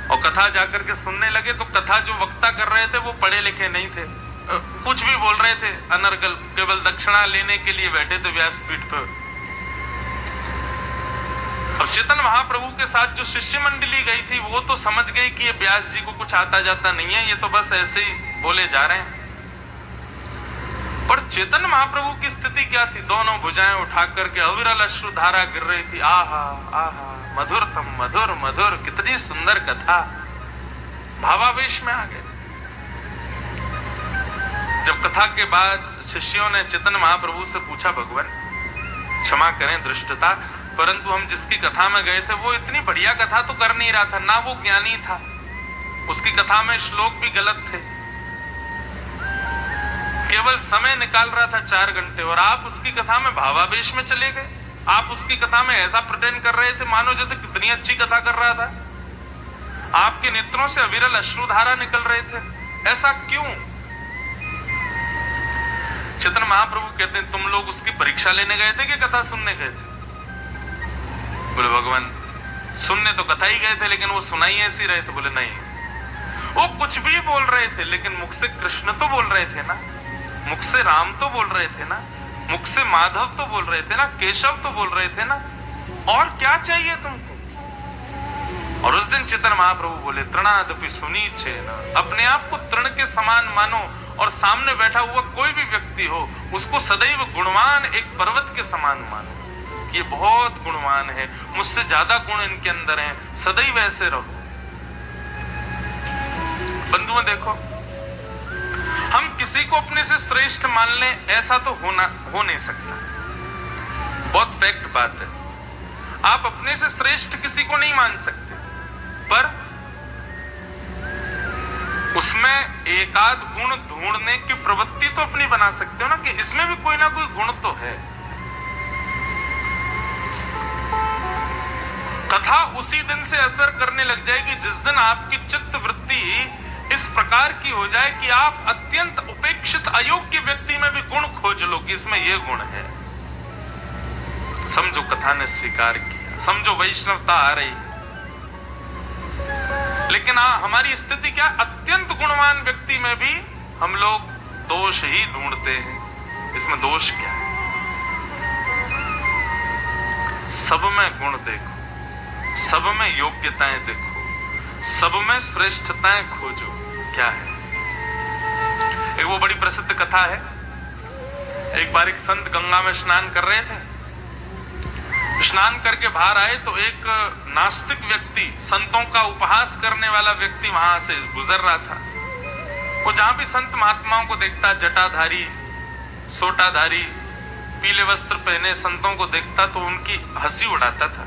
और कथा जाकर के सुनने लगे, तो कथा जो वक्ता कर रहे थे वो पढ़े लिखे नहीं थे, कुछ भी बोल रहे थे अनर्गल, केवल दक्षिणा लेने के लिए बैठे थे व्यासपीठ पर। अब चैतन्य महाप्रभु के साथ जो शिष्य मंडली गई थी वो तो समझ गई कि ये व्यास जी को कुछ आता जाता नहीं है, ये तो बस ऐसे ही बोले जा रहे हैं। पर चैतन्य महाप्रभु की स्थिति क्या थी? दोनों भुजाएं उठा करके अविरल अश्रुधारा गिर रही थी। आहा आहा, मधुरतम मधुर मधुर, कितनी सुंदर कथा। भावावेश में आ गए। जब कथा के बाद शिष्यों ने चैतन्य महाप्रभु से पूछा, भगवान क्षमा करें दृष्टता, परंतु हम जिसकी कथा में गए थे वो इतनी बढ़िया कथा तो कर नहीं रहा था, ना वो ज्ञानी था, उसकी कथा में श्लोक भी गलत थे, केवल समय निकाल रहा था 4 घंटे, और आप उसकी कथा में भावावेश में चले गए। आप उसकी कथा में ऐसा प्रिटेंड कर रहे थे मानो जैसे कितनी अच्छी कथा कर रहा था। आपके नेत्रों से अविरल अश्रुधारा निकल रहे थे, ऐसा क्यों? चैतन्य महाप्रभु कहते हैं, तुम लोग उसकी परीक्षा लेने गए थे कि कथा सुनने गए थे? बोले भगवान सुनने तो कथा ही गए थे, लेकिन वो सुनाई ऐसी रहे थे। बोले नहीं, वो कुछ भी बोल रहे थे, लेकिन मुख से कृष्ण तो बोल रहे थे ना, मुख से राम तो बोल रहे थे ना, मुख से माधव तो बोल रहे थे ना, केशव तो बोल रहे थे ना, और क्या चाहिए तुमको? और उस दिन चैतन्य महाप्रभु बोले, तृणादपि सुनीचेन, अपने आप को तृण के समान मानो, और सामने बैठा हुआ कोई भी व्यक्ति हो उसको सदैव गुणवान, एक पर्वत के समान मानो, ये बहुत गुणवान है, मुझसे ज्यादा गुण इनके अंदर हैं, सदैव ऐसे रहो। बंधुओं देखो, हम किसी को अपने से श्रेष्ठ मान लें ऐसा तो हो नहीं सकता, बहुत फैक्ट बात है। आप अपने से श्रेष्ठ किसी को नहीं मान सकते, पर उसमें एकाध गुण ढूंढने की प्रवृत्ति तो अपनी बना सकते हो ना, कि इसमें भी कोई ना कोई गुण तो है। कथा उसी दिन से असर करने लग जाएगी जिस दिन आपकी चित्त वृत्ति इस प्रकार की हो जाए कि आप अत्यंत उपेक्षित अयोग्य व्यक्ति में भी गुण खोज लो कि इसमें यह गुण है। समझो कथा ने स्वीकार किया, समझो वैष्णवता आ रही है। लेकिन हमारी स्थिति क्या, अत्यंत गुणवान व्यक्ति में भी हम लोग दोष ही ढूंढते हैं। इसमें दोष क्या है? सब में गुण देखो, सब में योग्यताएं देखो, सब में श्रेष्ठताएं खोजो। क्या है? एक वो बड़ी प्रसिद्ध कथा है। एक बार एक संत गंगा में स्नान कर रहे थे। स्नान करके बाहर आए तो एक नास्तिक व्यक्ति, संतों का उपहास करने वाला व्यक्ति वहां से गुजर रहा था। वो जहां भी संत महात्माओं को देखता, जटाधारी, सोटाधारी, पीले वस्त्र पहने संतों को देखता तो उनकी हंसी उड़ाता था।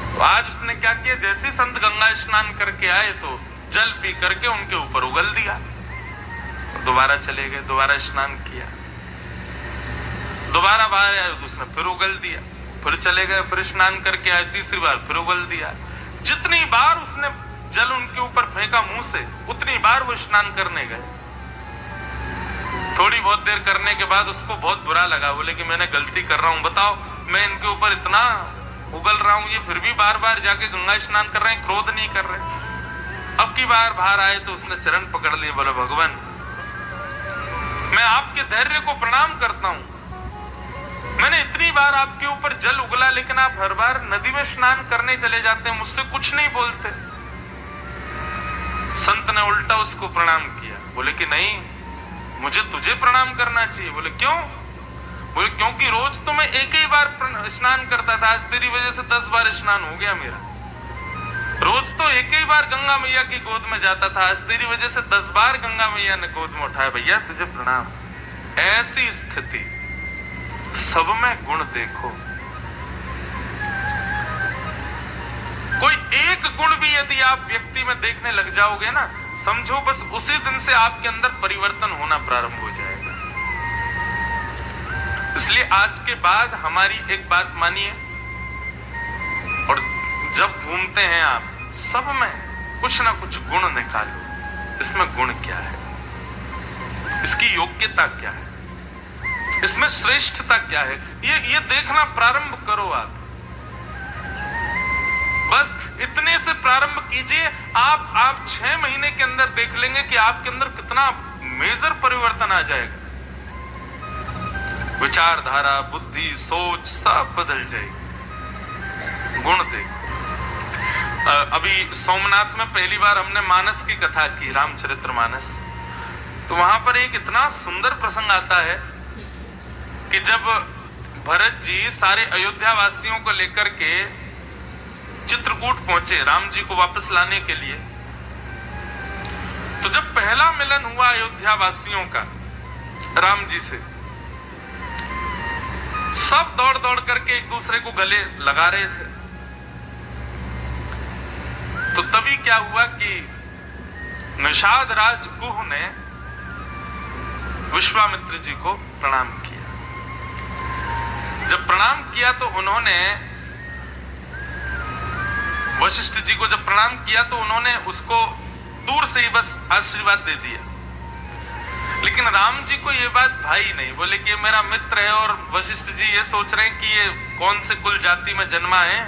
तो आज उसने क्या किया, जैसे संत गंगा स्नान करके आए तो जल पी करके उनके ऊपर उगल दिया। दोबारा चले गए, दोबारा स्नान किया, दोबारा बाहर आए तो उसने फिर उगल दिया, फिर चले गए, फिर स्नान करके आए, तीसरी बार फिर उगल दिया। जितनी बार उसने जल उनके ऊपर फेंका मुंह से, उतनी बार वो स्नान करने गए। थोड़ी बहुत देर करने के बाद उसको बहुत बुरा लगा। बोले कि मैंने गलती कर रहा हूं, बताओ मैं इनके ऊपर इतना उगल रहा हूं, ये फिर भी बार बार जाके गंगा स्नान कर रहे हैं, क्रोध नहीं कर रहे। अब की बार बाहर आए तो उसने चरण पकड़ लिए, बोले भगवान मैं आपके धैर्य को प्रणाम करता हूं। मैंने इतनी बार आपके ऊपर जल उगला, लेकिन आप हर बार नदी में स्नान करने चले जाते हैं, मुझसे कुछ नहीं बोलते। संत ने उल्टा उसको प्रणाम किया। बोले कि नहीं, मुझे तुझे प्रणाम करना चाहिए। बोले क्यों? बोले क्योंकि रोज तो मैं एक ही बार स्नान करता था, आज तेरी वजह से 10 बार स्नान हो गया मेरा। रोज तो एक ही बार गंगा मैया की गोद में जाता था, आज तेरी वजह से 10 बार गंगा मैया ने गोद में उठाया। भैया तुझे प्रणाम। ऐसी स्थिति, सब में गुण देखो। कोई एक गुण भी यदि आप व्यक्ति में देखने लग जाओगे ना, समझो बस उसी दिन से आपके अंदर परिवर्तन होना प्रारंभ हो जाएगा। इसलिए आज के बाद हमारी एक बात मानिए, और जब घूमते हैं आप, सब में कुछ ना कुछ गुण निकालो। इसमें गुण क्या है, इसकी योग्यता क्या है, इसमें श्रेष्ठता क्या है, ये देखना प्रारंभ करो आप। बस इतने से प्रारंभ कीजिए। आप 6 महीने के अंदर देख लेंगे कि आपके अंदर कितना मेजर परिवर्तन आ जाएगा। विचारधारा, बुद्धि, सोच सब बदल जाएगी। गुण देखो। अभी सोमनाथ में पहली बार हमने मानस की कथा की, रामचरितमानस। तो वहां पर एक इतना सुंदर प्रसंग आता है कि जब भरत जी सारे अयोध्या वासियों को लेकर के चित्रकूट पहुंचे राम जी को वापस लाने के लिए, तो जब पहला मिलन हुआ अयोध्या वासियों का राम जी से, सब दौड़ दौड़ करके एक दूसरे को गले लगा रहे थे। तो तभी क्या हुआ कि निषाद राज गुह ने विश्वामित्र जी को प्रणाम किया। जब प्रणाम किया तो उन्होंने वशिष्ठ जी को जब प्रणाम किया तो उन्होंने उसको दूर से ही बस आशीर्वाद दे दिया। लेकिन राम जी को ये बात भाई नहीं। बोले कि मेरा मित्र है, और वशिष्ठ जी ये सोच रहे हैं कि ये कौन से कुल जाति में जन्मा है,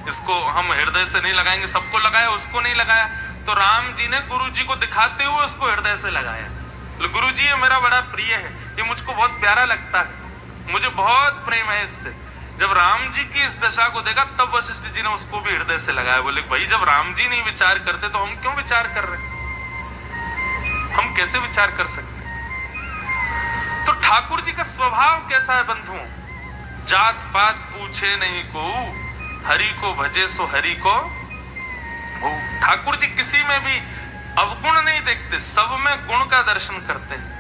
इसको हम हृदय से नहीं लगाएंगे। सबको लगाया, उसको नहीं लगाया। तो राम जी ने गुरु जी को दिखाते हुए उसको हृदय से लगाया। गुरु जी ये मेरा बड़ा प्रिय है, ये मुझको बहुत प्यारा लगता है, मुझे बहुत प्रेम है इससे। जब राम जी की इस दशा को देखा तब वशिष्ठ जी ने उसको भी हृदय से लगाया। बोले भाई जब राम जी नहीं विचार करते तो हम क्यों विचार कर रहे हैं, हम कैसे विचार कर सकते हैं। तो ठाकुर जी का स्वभाव कैसा है बंधुओं? जात पात पूछे नहीं को, हरि को भजे सो हरि को। ठाकुर जी किसी में भी अवगुण नहीं देखते, सब में गुण का दर्शन करते हैं।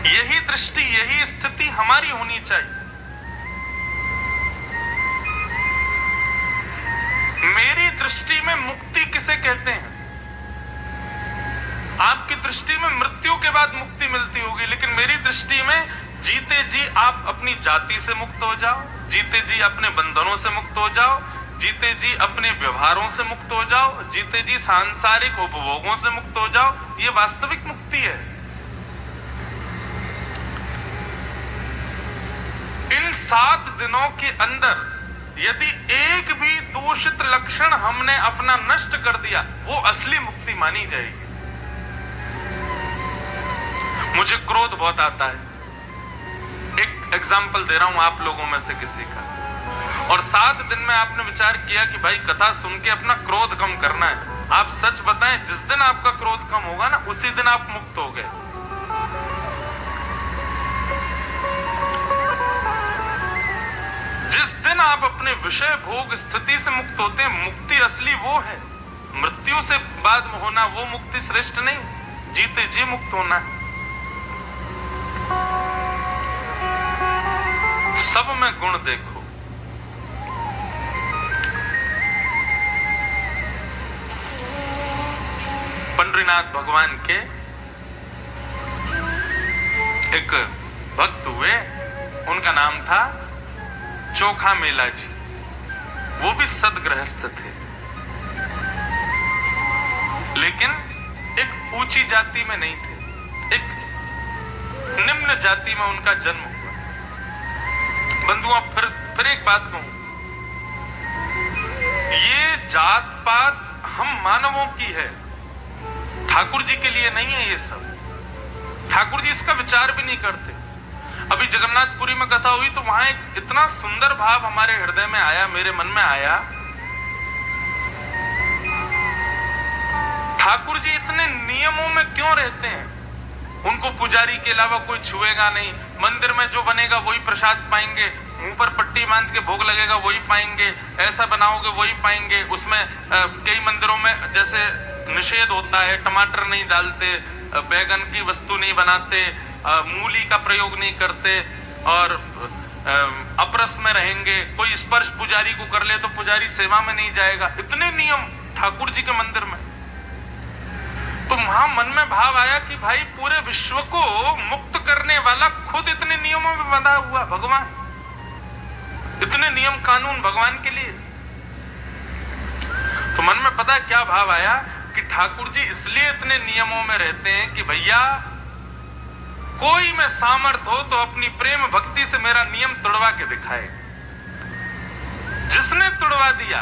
यही दृष्टि, यही स्थिति हमारी होनी चाहिए। मेरी दृष्टि में मुक्ति किसे कहते हैं? आपकी दृष्टि में मृत्यु के बाद मुक्ति मिलती होगी, लेकिन मेरी दृष्टि में जीते जी आप अपनी जाति से मुक्त हो जाओ, जीते जी अपने बंधनों से मुक्त हो जाओ, जीते जी अपने व्यवहारों से मुक्त हो जाओ, जीते जी सांसारिक उपभोगों से मुक्त हो जाओ। ये वास्तविक मुक्ति है। इन 7 दिनों के अंदर यदि एक भी दूषित लक्षण हमने अपना नष्ट कर दिया, वो असली मुक्ति मानी जाएगी। मुझे क्रोध बहुत आता है। एक एग्जाम्पल दे रहा हूं आप लोगों में से किसी का, और 7 दिन में आपने विचार किया कि भाई कथा सुन के अपना क्रोध कम करना है। आप सच बताएं, जिस दिन आपका क्रोध कम होगा ना, उसी दिन आप मुक्त हो गए। जिस दिन आप अपने विषय भोग स्थिति से मुक्त होते हैं, मुक्ति असली वो है। मृत्यु से बाद में होना वो मुक्ति श्रेष्ठ नहीं, जीते जी मुक्त होना है। सब में गुण देखो। पंडरीनाथ भगवान के एक भक्त हुए, उनका नाम था चोखा मेला जी। वो भी सदगृहस्थ थे, लेकिन एक ऊंची जाति में नहीं थे, एक निम्न जाति में उनका जन्म हुआ। बंधुओं, फिर एक बात कहूं, ये जात पात हम मानवों की है, ठाकुर जी के लिए नहीं है ये सब। ठाकुर जी इसका विचार भी नहीं करते। अभी जगन्नाथपुरी में कथा हुई तो वहां एक इतना सुंदर भाव हमारे हृदय में आया, मेरे मन में आया। ठाकुर जी इतने नियमों में क्यों रहते हैं? उनको पुजारी के अलावा कोई छुएगा नहीं, मंदिर में जो बनेगा वही प्रसाद पाएंगे, मुंह पर पट्टी बांध के भोग लगेगा वही पाएंगे, ऐसा बनाओगे वही पाएंगे। उसमें कई मंदिरों में जैसे निषेध होता है, टमाटर नहीं डालते, बैगन की वस्तु नहीं बनाते, मूली का प्रयोग नहीं करते, और अपरस में रहेंगे। कोई स्पर्श पुजारी को कर ले तो पुजारी सेवा में नहीं जाएगा। इतने नियम ठाकुर जी के मंदिर में। तो वहां मन में भाव आया कि भाई पूरे विश्व को मुक्त करने वाला खुद इतने नियमों में बंधा हुआ भगवान, इतने नियम कानून भगवान के लिए। तो मन में पता है क्या भाव आया कि ठाकुर जी इसलिए इतने नियमों में रहते हैं कि भैया कोई में सामर्थ हो तो अपनी प्रेम भक्ति से मेरा नियम तोड़वा के दिखाए। जिसने तोड़वा दिया,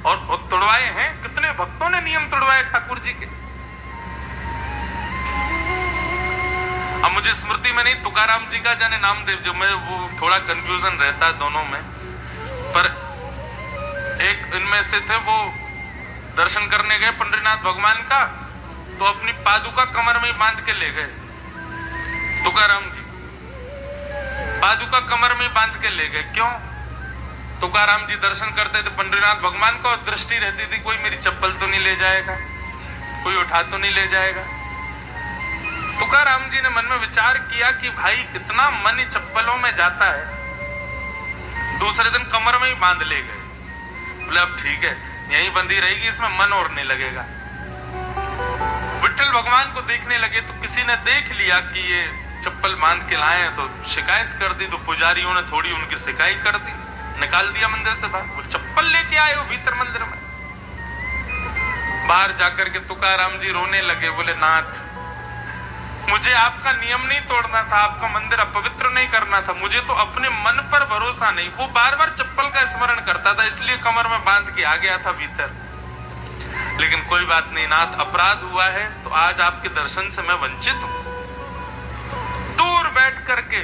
और तोड़वाए हैं, कितने भक्तों ने नियम तोड़वाए ठाकुर जी के। अब मुझे स्मृति में नहीं, तुकाराम जी का जाने नामदेव, जो मैं वो थोड़ा कंफ्यूजन रहता है दोनों में, पर एक इनमें से थे, वो दर्शन करने गए पंडरीनाथ भगवान का, तो अपनी पादुका कमर में बांध के ले गए। तुकाराम जी पादुका कमर में बांध के ले गए। क्यों? तुकाराम जी दर्शन करते थे पंडरीनाथ भगवान का, और दृष्टि रहती थी कोई मेरी चप्पल तो नहीं ले जाएगा, कोई उठा तो नहीं ले जाएगा। तुकाराम जी ने मन में विचार किया कि भाई इतना मन चप्पलों में जाता है, दूसरे दिन कमर में ही बांध ले गए। बोले अब ठीक है, यहीं बंधी रहेगी, इसमें मन और नहीं लगेगा। विठल भगवान को देखने लगे तो किसी ने देख लिया कि ये चप्पल बांध के लाए हैं, तो शिकायत कर दी। तो पुजारियों ने थोड़ी उनकी शिकायत कर दी, निकाल दिया मंदिर से बाहर। वो चप्पल लेके आए हो भीतर मंदिर में। बाहर जाकर के तुकाराम जी रोने लगे, बोले नाथ मुझे आपका नियम नहीं तोड़ना था, आपका मंदिर अपवित्र नहीं करना था, मुझे तो अपने मन पर भरोसा नहीं। वो बार बार चप्पल का स्मरण करता था, इसलिए कमर में बांध के आ गया था भीतर। लेकिन कोई बात नहीं नाथ, अपराध हुआ है तो आज आपके दर्शन से मैं वंचित हूं। दूर बैठ करके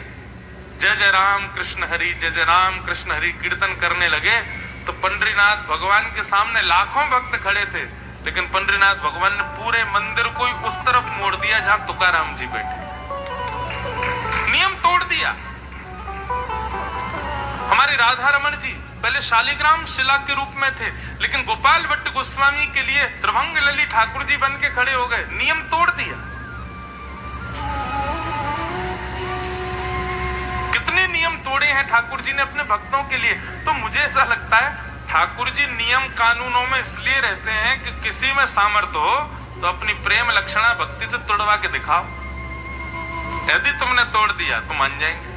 जय जय राम कृष्ण हरि, जय जय राम कृष्ण हरि कीर्तन करने लगे। तो पंडरीनाथ भगवान के सामने लाखों भक्त खड़े थे, लेकिन पंडरीनाथ भगवान ने पूरे मंदिर को उस तरफ मोड़ दिया जहां तुकाराम जी बैठे। नियम तोड़ दिया। हमारे राधा रमण जी पहले शालिग्राम शिला के रूप में थे, लेकिन गोपाल भट्ट गोस्वामी के लिए त्रिभंग लली ठाकुर जी बन के खड़े हो गए। नियम तोड़ दिया। कितने नियम तोड़े हैं ठाकुर जी ने अपने भक्तों के लिए। तो मुझे ऐसा लगता है ठाकुर जी नियम कानूनों में इसलिए रहते हैं कि किसी में सामर्थ्य हो तो अपनी प्रेम लक्षणा भक्ति से तोड़वा के दिखाओ। यदि तुमने तोड़ दिया तो मान जाएंगे।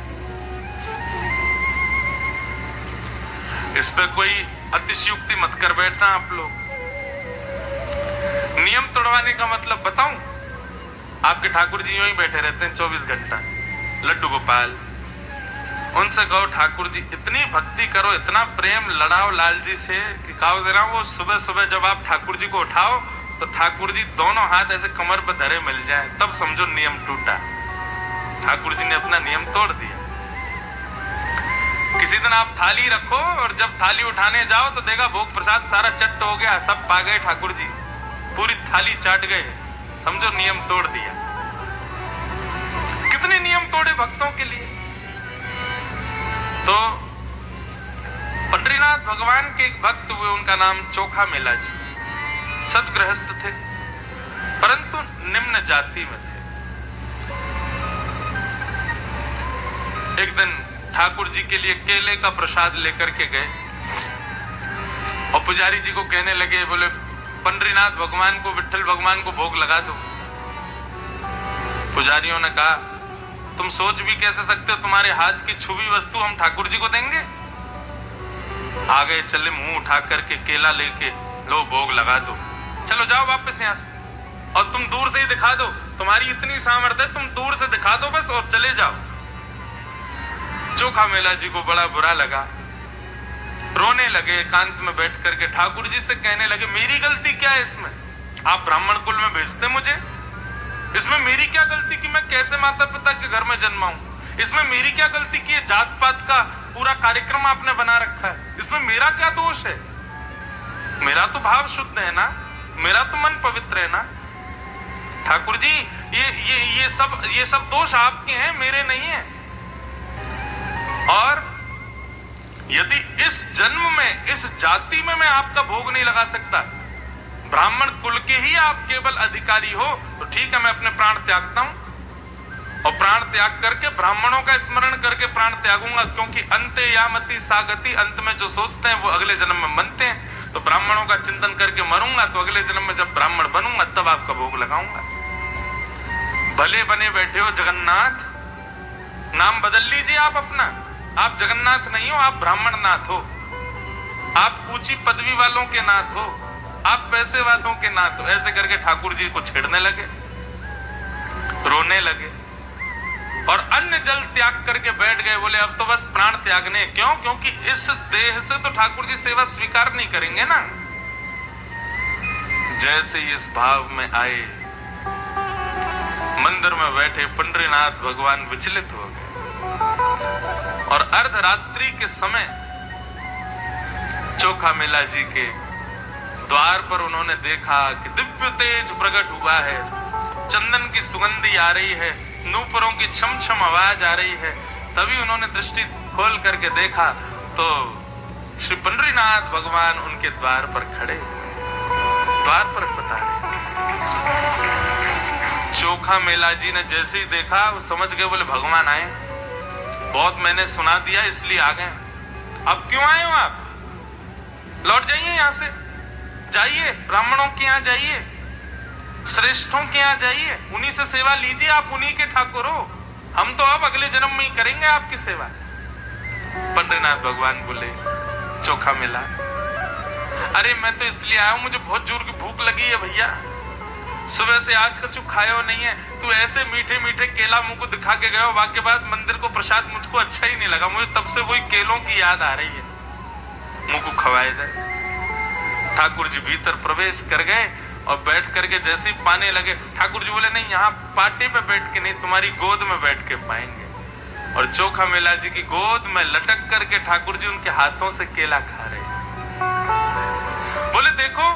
इस पे कोई अतिशयुक्ति मत कर बैठना आप लोग। नियम तोड़वाने का मतलब बताऊं, आपके ठाकुर जी यूं ही बैठे रहते हैं 24 घंटा। लड्डू गोपाल उनसे कहो ठाकुर जी इतनी भक्ति करो, इतना प्रेम लड़ाओ लाल जी से कि कहो देना वो सुबह सुबह जब आप ठाकुर जी को उठाओ तो ठाकुर जी दोनों हाथ ऐसे कमर पर धरे मिल जाए, तब समझो नियम टूटा। ठाकुर जी ने अपना नियम तोड़ दिया। किसी दिन आप थाली रखो और जब थाली उठाने जाओ तो देखा भोग प्रसाद सारा चट्ट हो गया, सब पा गए ठाकुर जी, पूरी थाली चाट गए, समझो नियम तोड़ दिया। कितने नियम तोड़े भक्तों के लिए। तो पंडरीनाथ भगवान के एक भक्त हुए, उनका नाम चोखा मेला जी, सदगृहस्थ थे परंतु निम्न जाति में थे। एक दिन ठाकुर जी के लिए केले का प्रसाद लेकर के गए और पुजारी जी को कहने लगे, बोले पंडरीनाथ भगवान को, विट्ठल भगवान को भोग लगा दो। पुजारियों ने कहा तुम सोच भी कैसे सकते हो, तुम्हारे हाथ की छुई वस्तु हम ठाकुर जी को देंगे। आ गए चले, मुंह उठा करके केला लेके, लो भोग लगा दो, चलो जाओ वापस यहां से, और तुम दूर से ही दिखा दो, तुम्हारी इतनी सामर्थ्य है, तुम दूर से दिखा दो बस और चले जाओ। चोखा मेला जी को बड़ा बुरा लगा, रोने लगे, एकांत में बैठ करके ठाकुर जी से कहने लगे मेरी गलती क्या है इसमें, आप ब्राह्मण कुल में भेजते मुझे, इसमें मेरी क्या गलती कि मैं कैसे माता पिता के घर में जन्मा हूं, इसमें मेरी क्या गलती कि ये जात पात का पूरा कार्यक्रम आपने बना रखा है, इसमें मेरा क्या दोष है, मेरा तो भाव शुद्ध है ना, मेरा तो मन पवित्र है ना। ठाकुर जी ये सब दोष आपके हैं, मेरे नहीं है। और यदि इस जन्म में, इस जाति में मैं आपका भोग नहीं लगा सकता, ब्राह्मण कुल के ही आप केवल अधिकारी हो, तो ठीक है मैं अपने प्राण त्यागता हूं और प्राण त्याग करके ब्राह्मणों का स्मरण करके प्राण त्यागूंगा, क्योंकि अंते यामति सागति, अंत में जो सोचते हैं वो अगले जन्म में बनते हैं। तो ब्राह्मणों का चिंतन करके मरूंगा तो अगले जन्म में जब ब्राह्मण बनूंगा तब आपका भोग लगाऊंगा। भले बने बैठे हो जगन्नाथ, नाम बदल लीजिए आप अपना, आप जगन्नाथ नहीं हो, आप ब्राह्मण नाथ हो, आप ऊंची पदवी वालों के नाथ हो, आप पैसे वालों के नाथ हो। ऐसे करके ठाकुर जी को छेड़ने लगे, रोने लगे और अन्न जल त्याग करके बैठ गए। बोले अब तो बस प्राण त्यागने, क्यों, क्योंकि इस देह से तो ठाकुर जी सेवा स्वीकार नहीं करेंगे ना। जैसे ही इस भाव में आए, मंदिर में बैठे पंडरीनाथ भगवान विचलित हो गए और अर्धरात्रि के समय चोखा मेला जी के द्वार पर उन्होंने देखा कि दिव्य तेज प्रकट हुआ है, चंदन की सुगंधी आ रही है, नूपुरों की छम छम आवाज आ रही है। तभी उन्होंने दृष्टि खोल करके देखा तो श्री पंडरीनाथ भगवान उनके द्वार पर खड़े, द्वार पर पधारे। चोखा मेला जी ने जैसे ही देखा वो समझ गए, बोले भगवान आए, बहुत मैंने सुना दिया इसलिए आ गए। अब क्यों आए हो आप, लौट जाइए यहां से, जाइए ब्राह्मणों के यहाँ जाइए, श्रेष्ठों के यहाँ जाइए, उन्हीं से सेवा लीजिए, आप उन्हीं के ठाकुर हो, हम तो अब अगले जन्म में ही करेंगे आपकी सेवा। पंडरीनाथ भगवान बोले चोखा मेला, अरे मैं तो इसलिए आया हूं, मुझे बहुत जोर की भूख लगी है भैया, सुबह से आज कछु खाया नहीं है, तू ऐसे मीठे मीठे केला मुंह को दिखा के गया, वाक्य बाद मंदिर को प्रसाद मुझको अच्छा ही नहीं लगा, मुझे तब से वही केलों की याद आ रही है, मुंह को खवाए जाए। ठाकुर जी भीतर प्रवेश कर गए और बैठ करके जैसे ही पाने लगे, ठाकुर जी बोले नहीं, यहाँ पाटे पे बैठ के नहीं, तुम्हारी गोद में बैठ के पाएंगे। और चोखा मेला जी की गोद में लटक करके ठाकुर जी उनके हाथों से केला खा रहे। बोले देखो,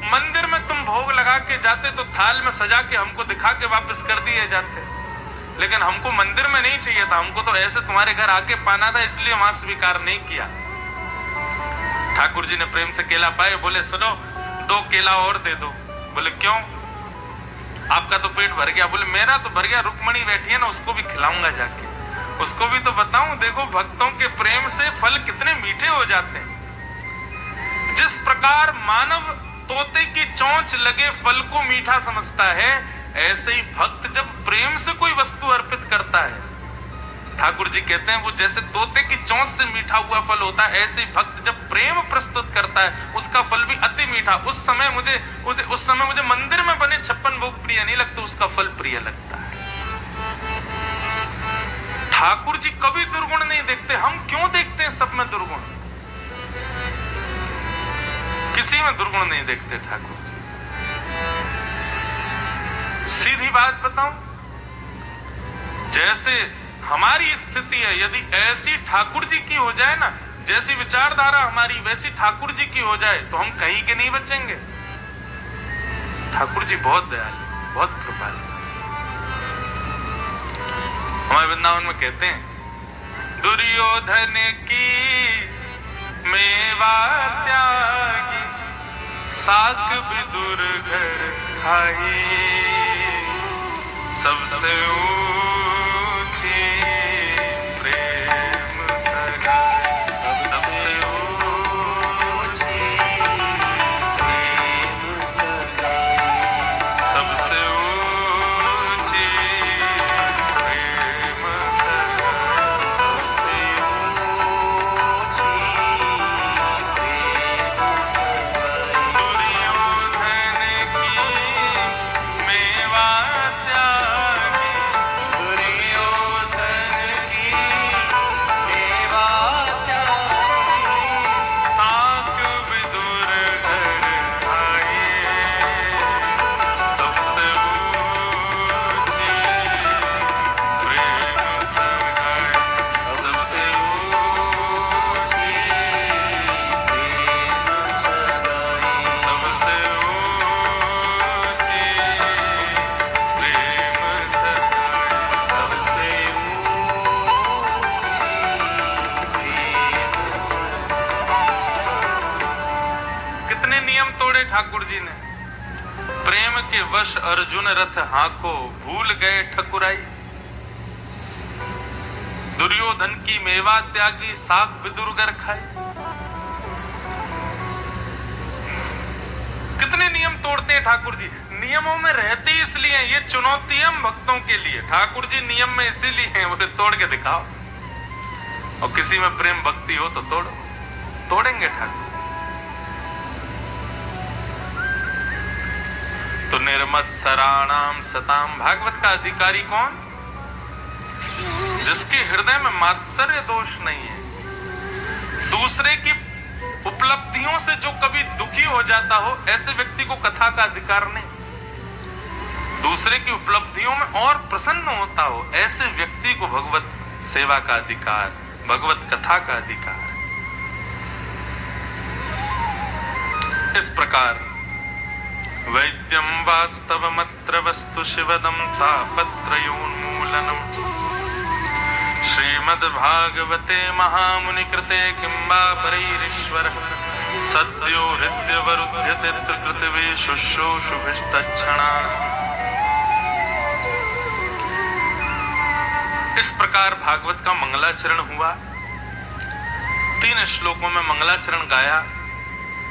मंदिर में तुम भोग लगा के जाते तो थाल में सजा के हमको दिखा के वापस कर दिए जाते, लेकिन हमको मंदिर में नहीं चाहिए था, हमको तो ऐसे तुम्हारे घर आके पाना था, इसलिए वहां स्वीकार नहीं किया। ठाकुर जी ने प्रेम से केला पाए, बोले सुनो 2 केला और दे दो। बोले क्यों, आपका तो पेट भर गया। बोले मेरा तो भर गया, रुक्मणी बैठी है ना, उसको भी खिलाऊंगा जाके, उसको भी तो बताऊं, देखो भक्तों के प्रेम से फल कितने मीठे हो जाते हैं। जिस प्रकार मानव तोते की चोंच लगे फल को मीठा समझता है, ऐसे ही भक्त जब प्रेम से कोई वस्तु अर्पित करता है, ठाकुर जी कहते हैं वो जैसे तोते की चोंच से मीठा हुआ फल होता है, ऐसे ही भक्त जब प्रेम प्रस्तुत करता है उसका फल भी अति मीठा। उस समय मुझे मंदिर में बने 56 भोग प्रिय नहीं लगते, उसका फल प्रिय लगता है। ठाकुर जी कभी दुर्गुण नहीं देखते। हम क्यों देखते हैं सब में दुर्गुण? किसी में दुर्गुण नहीं देखते ठाकुर जी। सीधी बात बताऊं, जैसे हमारी स्थिति है, यदि ऐसी ठाकुर जी की हो जाए ना, जैसी विचारधारा हमारी वैसी ठाकुर जी की हो जाए, तो हम कहीं के नहीं बचेंगे। ठाकुर जी बहुत दयालु, बहुत कृपालु। हमारे वृंदावन में कहते हैं, दुर्योधन की मेवा त्यागी, साक विदुर घर खाई, सबसे ऊंची प्रेम सगाई, सबसे ऊंची प्रेम सगाई, सबसे ऊंची प्रेम सगाई, सबसे ऊंची प्रेम सगाई। दुर्योधन की मेवा त्यागी, दुर्योधन की मेवा त्यागी, साक विदुर घर खाई, सबसे ऊंची प्रेम सगाई, सबसे ऊंची प्रेम सगाई, सबसे ऊंची प्रेम सगाई, सबसे ऊंची प्रेम सगाई। कितने नियम तोड़े ठाकुर जी ने। प्रेम के वश अर्जुन रथ हाको, भूल गए ठकुराई। दुर्योधन की मेवा त्यागी, साग विदुरगर खाई। कितने नियम तोड़ते हैं ठाकुर जी। नियमों में रहते ही इसलिए हैं, ये चुनौती है हम भक्तों के लिए। ठाकुर जी नियम में इसीलिए हैं, उसे तोड़ के दिखाओ। और किसी में प्रेम भक्ति हो तो तोड़ो, तोड़ेंगे ठाकुर। तो निर्मत सराणाम सताम, भागवत का अधिकारी कौन? जिसके हृदय में मात्सर्य दोष नहीं है, दूसरे की उपलब्धियों से जो कभी दुखी हो जाता हो, ऐसे व्यक्ति को कथा का अधिकार नहीं। दूसरे की उपलब्धियों में और प्रसन्न होता हो, ऐसे व्यक्ति को भगवत सेवा का अधिकार, भगवत कथा का अधिकार। इस प्रकार वैद्यम वास्तवमत्र वस्तु शिवदम तापत्रयोन्मूलनम, श्रीमद्भागवते महामुनि कृते किंबा परैरीश्वर, सद्यो हृद्यवरुध्यते त्रिकृतिवे शुश्रूषुभिस्तच्छणा। इस प्रकार भागवत का मंगलाचरण हुआ। 3 श्लोकों में मंगलाचरण गाया।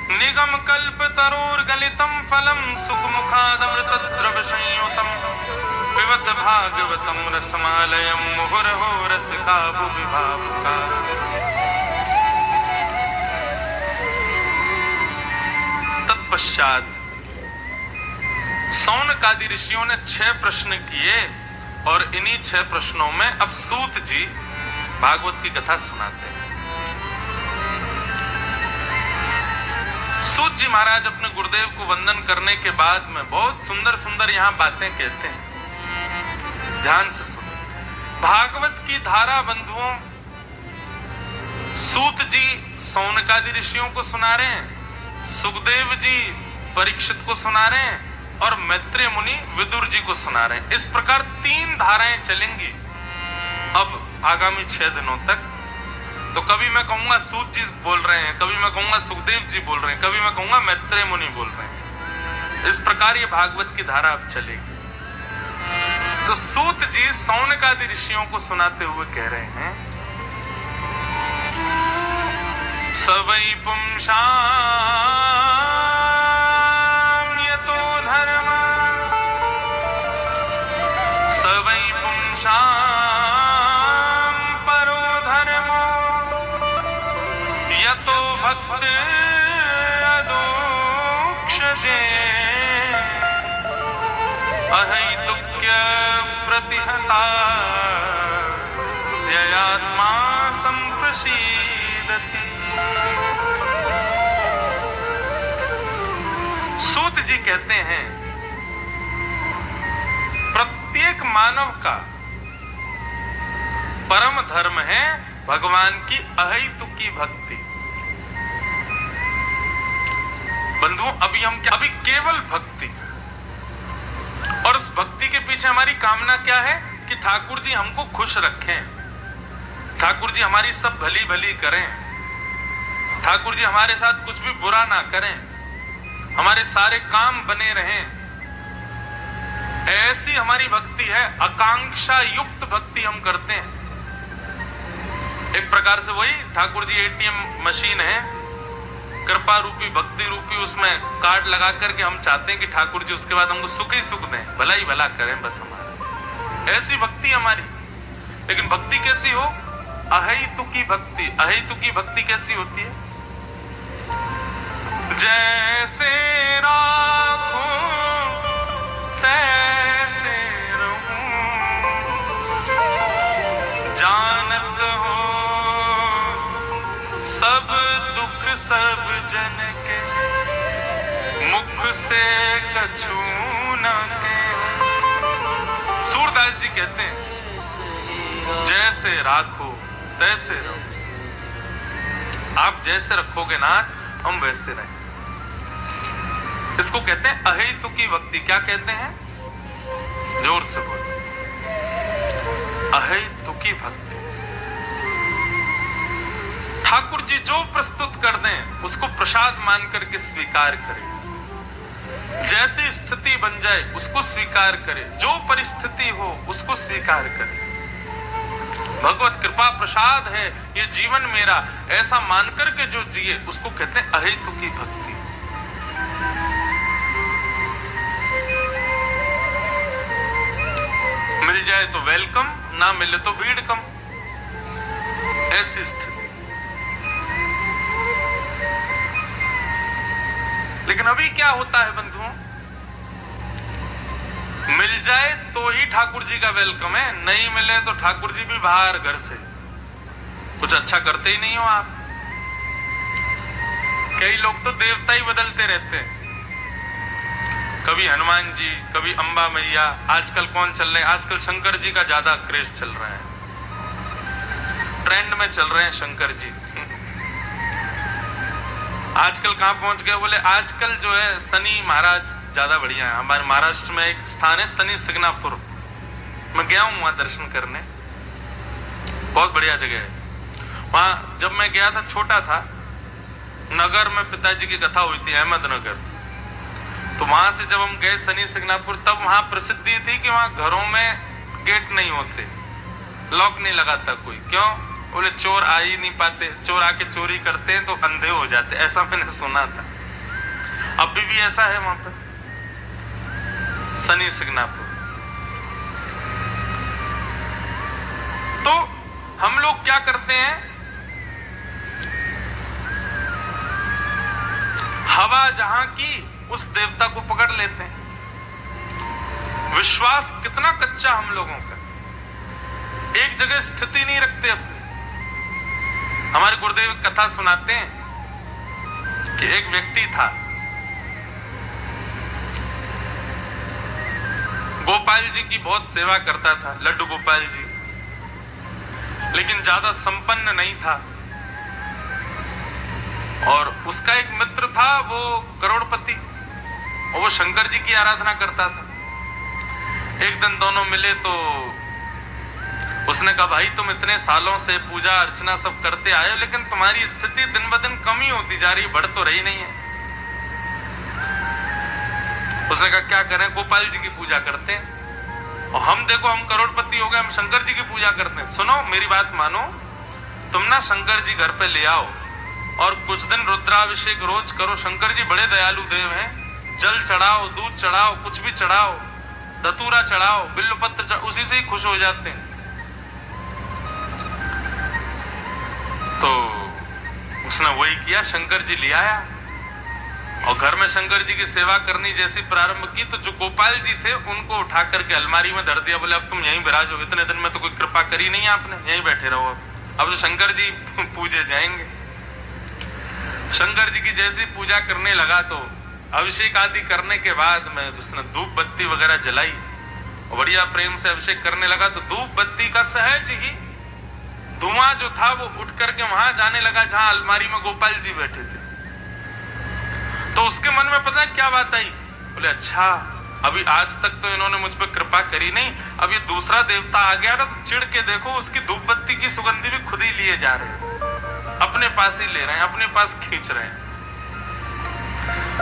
निगम कल्प तरोर गलितम फलम, सुख मुखादमृत द्रव संयुतम, पिबत भागवतम रसमालयम, मुहुरहो रसिका भुवि भावुका। तत्पश्चात सौनकादि ऋषियों ने 6 प्रश्न किए, और इन्हीं 6 प्रश्नों में अब सूत जी भागवत की कथा सुनाते हैं। सूत जी महाराज अपने गुरुदेव को वंदन करने के बाद में बहुत सुंदर सुंदर यहाँ बातें कहते हैं। ध्यान से सुनो। भागवत की धारा बंधुओं, सूत जी सौनकादि ऋषियों को सुना रहे हैं, सुखदेव जी परीक्षित को सुना रहे हैं, और मैत्रेय मुनि विदुर जी को सुना रहे हैं। इस प्रकार 3 धाराएं चलेंगी अब आगामी 6 दिनों तक। तो कभी मैं कहूंगा सूत जी बोल रहे हैं, कभी मैं कहूंगा सुखदेव जी बोल रहे हैं, कभी मैं कहूंगा मैत्रेय मुनि बोल रहे हैं। इस प्रकार ये भागवत की धारा अब चलेगी। तो सूत जी सौनकादि ऋषियों को सुनाते हुए कह रहे हैं, सवै पुंसाम यतो धर्म, सवै पुंसाम परो धर्म, यतो भक्त अदोक्षजे, अहैतुक्य प्रतिहता ययात्मा संप्रसीदति। सूत जी कहते हैं प्रत्येक मानव का परम धर्म है भगवान की अहेतुकी भक्ति। बंधुओं, अभी केवल भक्ति, और उस भक्ति के पीछे हमारी कामना क्या है कि ठाकुर जी हमको खुश रखें, ठाकुर जी हमारी सब भली भली करें, ठाकुर जी हमारे साथ कुछ भी बुरा ना करें, हमारे सारे काम बने रहें। ऐसी हमारी भक्ति है, आकांक्षा युक्त भक्ति हम करते हैं। एक प्रकार से वही ठाकुर जी एटीएम मशीन है, कृपा रूपी भक्ति रूपी, उसमें कार्ड लगा करके हम चाहते हैं कि ठाकुर जी उसके बाद हमको सुख ही सुख दें, भला ही भला करें बस हमारा। ऐसी भक्ति हमारी। लेकिन भक्ति कैसी हो? अहेतुकी भक्ति। अहेतुकी भक्ति कैसी होती है? जैसे राखो तैसे रहूं, जानत हो सब दुख सब जन के, मुख से कछु न के। सूरदास जी कहते हैं जैसे राखो तैसे रहो। आप जैसे रखोगे ना हम वैसे रहें। इसको कहते हैं अहेतुकी भक्ति। क्या कहते हैं? जोर से बोलो, अहेतुकी भक्ति। ठाकुर जी जो प्रस्तुत कर दें उसको प्रसाद मान करके स्वीकार करें। जैसी स्थिति बन जाए उसको स्वीकार करें, जो परिस्थिति हो उसको स्वीकार करें। भगवत कृपा प्रसाद है ये जीवन मेरा, ऐसा मानकर के जो जिए उसको कहते हैं अहेतुकी भक्ति। मिल जाए तो वेलकम, ना मिले तो भीड़ कम, ऐसी स्थिति। लेकिन अभी क्या होता है बंधुओं, मिल जाए तो ही ठाकुर जी का वेलकम है, नहीं मिले तो ठाकुर जी भी बाहर घर से। कुछ अच्छा करते ही नहीं हो आप। कई लोग तो देवता ही बदलते रहते हैं, कभी हनुमान जी, कभी अंबा मैया। आजकल कौन चल रहे हैं? आजकल शंकर जी का ज्यादा क्रेज चल रहा है, ट्रेंड में चल रहे हैं शंकर जी। आजकल कहां पहुंच गए? बोले आजकल जो है शनि महाराज ज्यादा बढ़िया है। हमारे महाराष्ट्र में एक स्थान है शनि सिग्नापुर, मैं गया हूं वहां दर्शन करने, बहुत बढ़िया जगह है। वहां जब मैं गया था, छोटा था, नगर में पिताजी की कथा हुई थी, अहमदनगर। तो वहां से जब हम गए शनि सिग्नापुर, तब वहां प्रसिद्धि थी कि वहां घरों में गेट नहीं होते, लॉक नहीं लगाता कोई। क्यों? बोले चोर आ ही नहीं पाते, चोर आके चोरी करते हैं तो अंधे हो जाते, ऐसा मैंने सुना था। अभी भी ऐसा है वहां पर शनि सिग्नापुर। तो हम लोग क्या करते हैं, हवा जहां की उस देवता को पकड़ लेते हैं। विश्वास कितना कच्चा हम लोगों का, एक जगह स्थिति नहीं रखते अपनी। हमारे गुरुदेव कथा सुनाते हैं कि एक व्यक्ति था, गोपाल जी की बहुत सेवा करता था, लड्डू गोपाल जी, लेकिन ज्यादा संपन्न नहीं था। और उसका एक मित्र था, वो करोड़पति, और वो शंकर जी की आराधना करता था। एक दिन दोनों मिले तो उसने कहा, भाई तुम इतने सालों से पूजा अर्चना सब करते आए हो, लेकिन तुम्हारी स्थिति दिन ब दिन कम ही होती जा रही, बढ़ तो रही नहीं है। उसने कहा क्या करें, गोपाल जी की पूजा करते हैं। और हम देखो, हम करोड़पति हो गए, हम शंकर जी की पूजा करते हैं। सुनो मेरी बात मानो, तुम ना शंकर जी घर पे ले आओ और कुछ दिन रुद्राभिषेक रोज करो। शंकर जी बड़े दयालु देव हैं, जल चढ़ाओ, दूध चढ़ाओ, कुछ भी चढ़ाओ, धतूरा चढ़ाओ, बिल्वपत्र चढ़ाओ, उसी से ही खुश हो जाते हैं। तो उसने वही किया, शंकर जी ले आया और घर में शंकर जी की सेवा करनी जैसी प्रारंभ की तो जो गोपाल जी थे उनको उठा करके अलमारी में धर दिया। बोले अब तुम यहीं विराजो, इतने दिन में तो कोई कृपा करी नहीं आपने, यहीं बैठे रहो। अब तो शंकर जी पूजे जाएंगे। शंकर जी की जैसी पूजा करने लगा तो अभिषेक आदि करने के बाद में उसने धूप बत्ती वगैरह जलाई और बढ़िया प्रेम से अभिषेक करने लगा तो धूप बत्ती का सहज ही धुआं जो था वो उठ करके वहां जाने लगा जहां अलमारी में गोपाल जी बैठे थे। तो उसके मन में पता है क्या बात आई? बोले अच्छा, अभी आज तक तो इन्होंने मुझ पर कृपा करी नहीं, अब ये दूसरा देवता आ गया ना तो चिढ़ के देखो उसकी धूप बत्ती की सुगंधी भी खुद ही लिए जा रहे हैं, अपने पास ही ले रहे हैं, अपने पास खींच रहे हैं।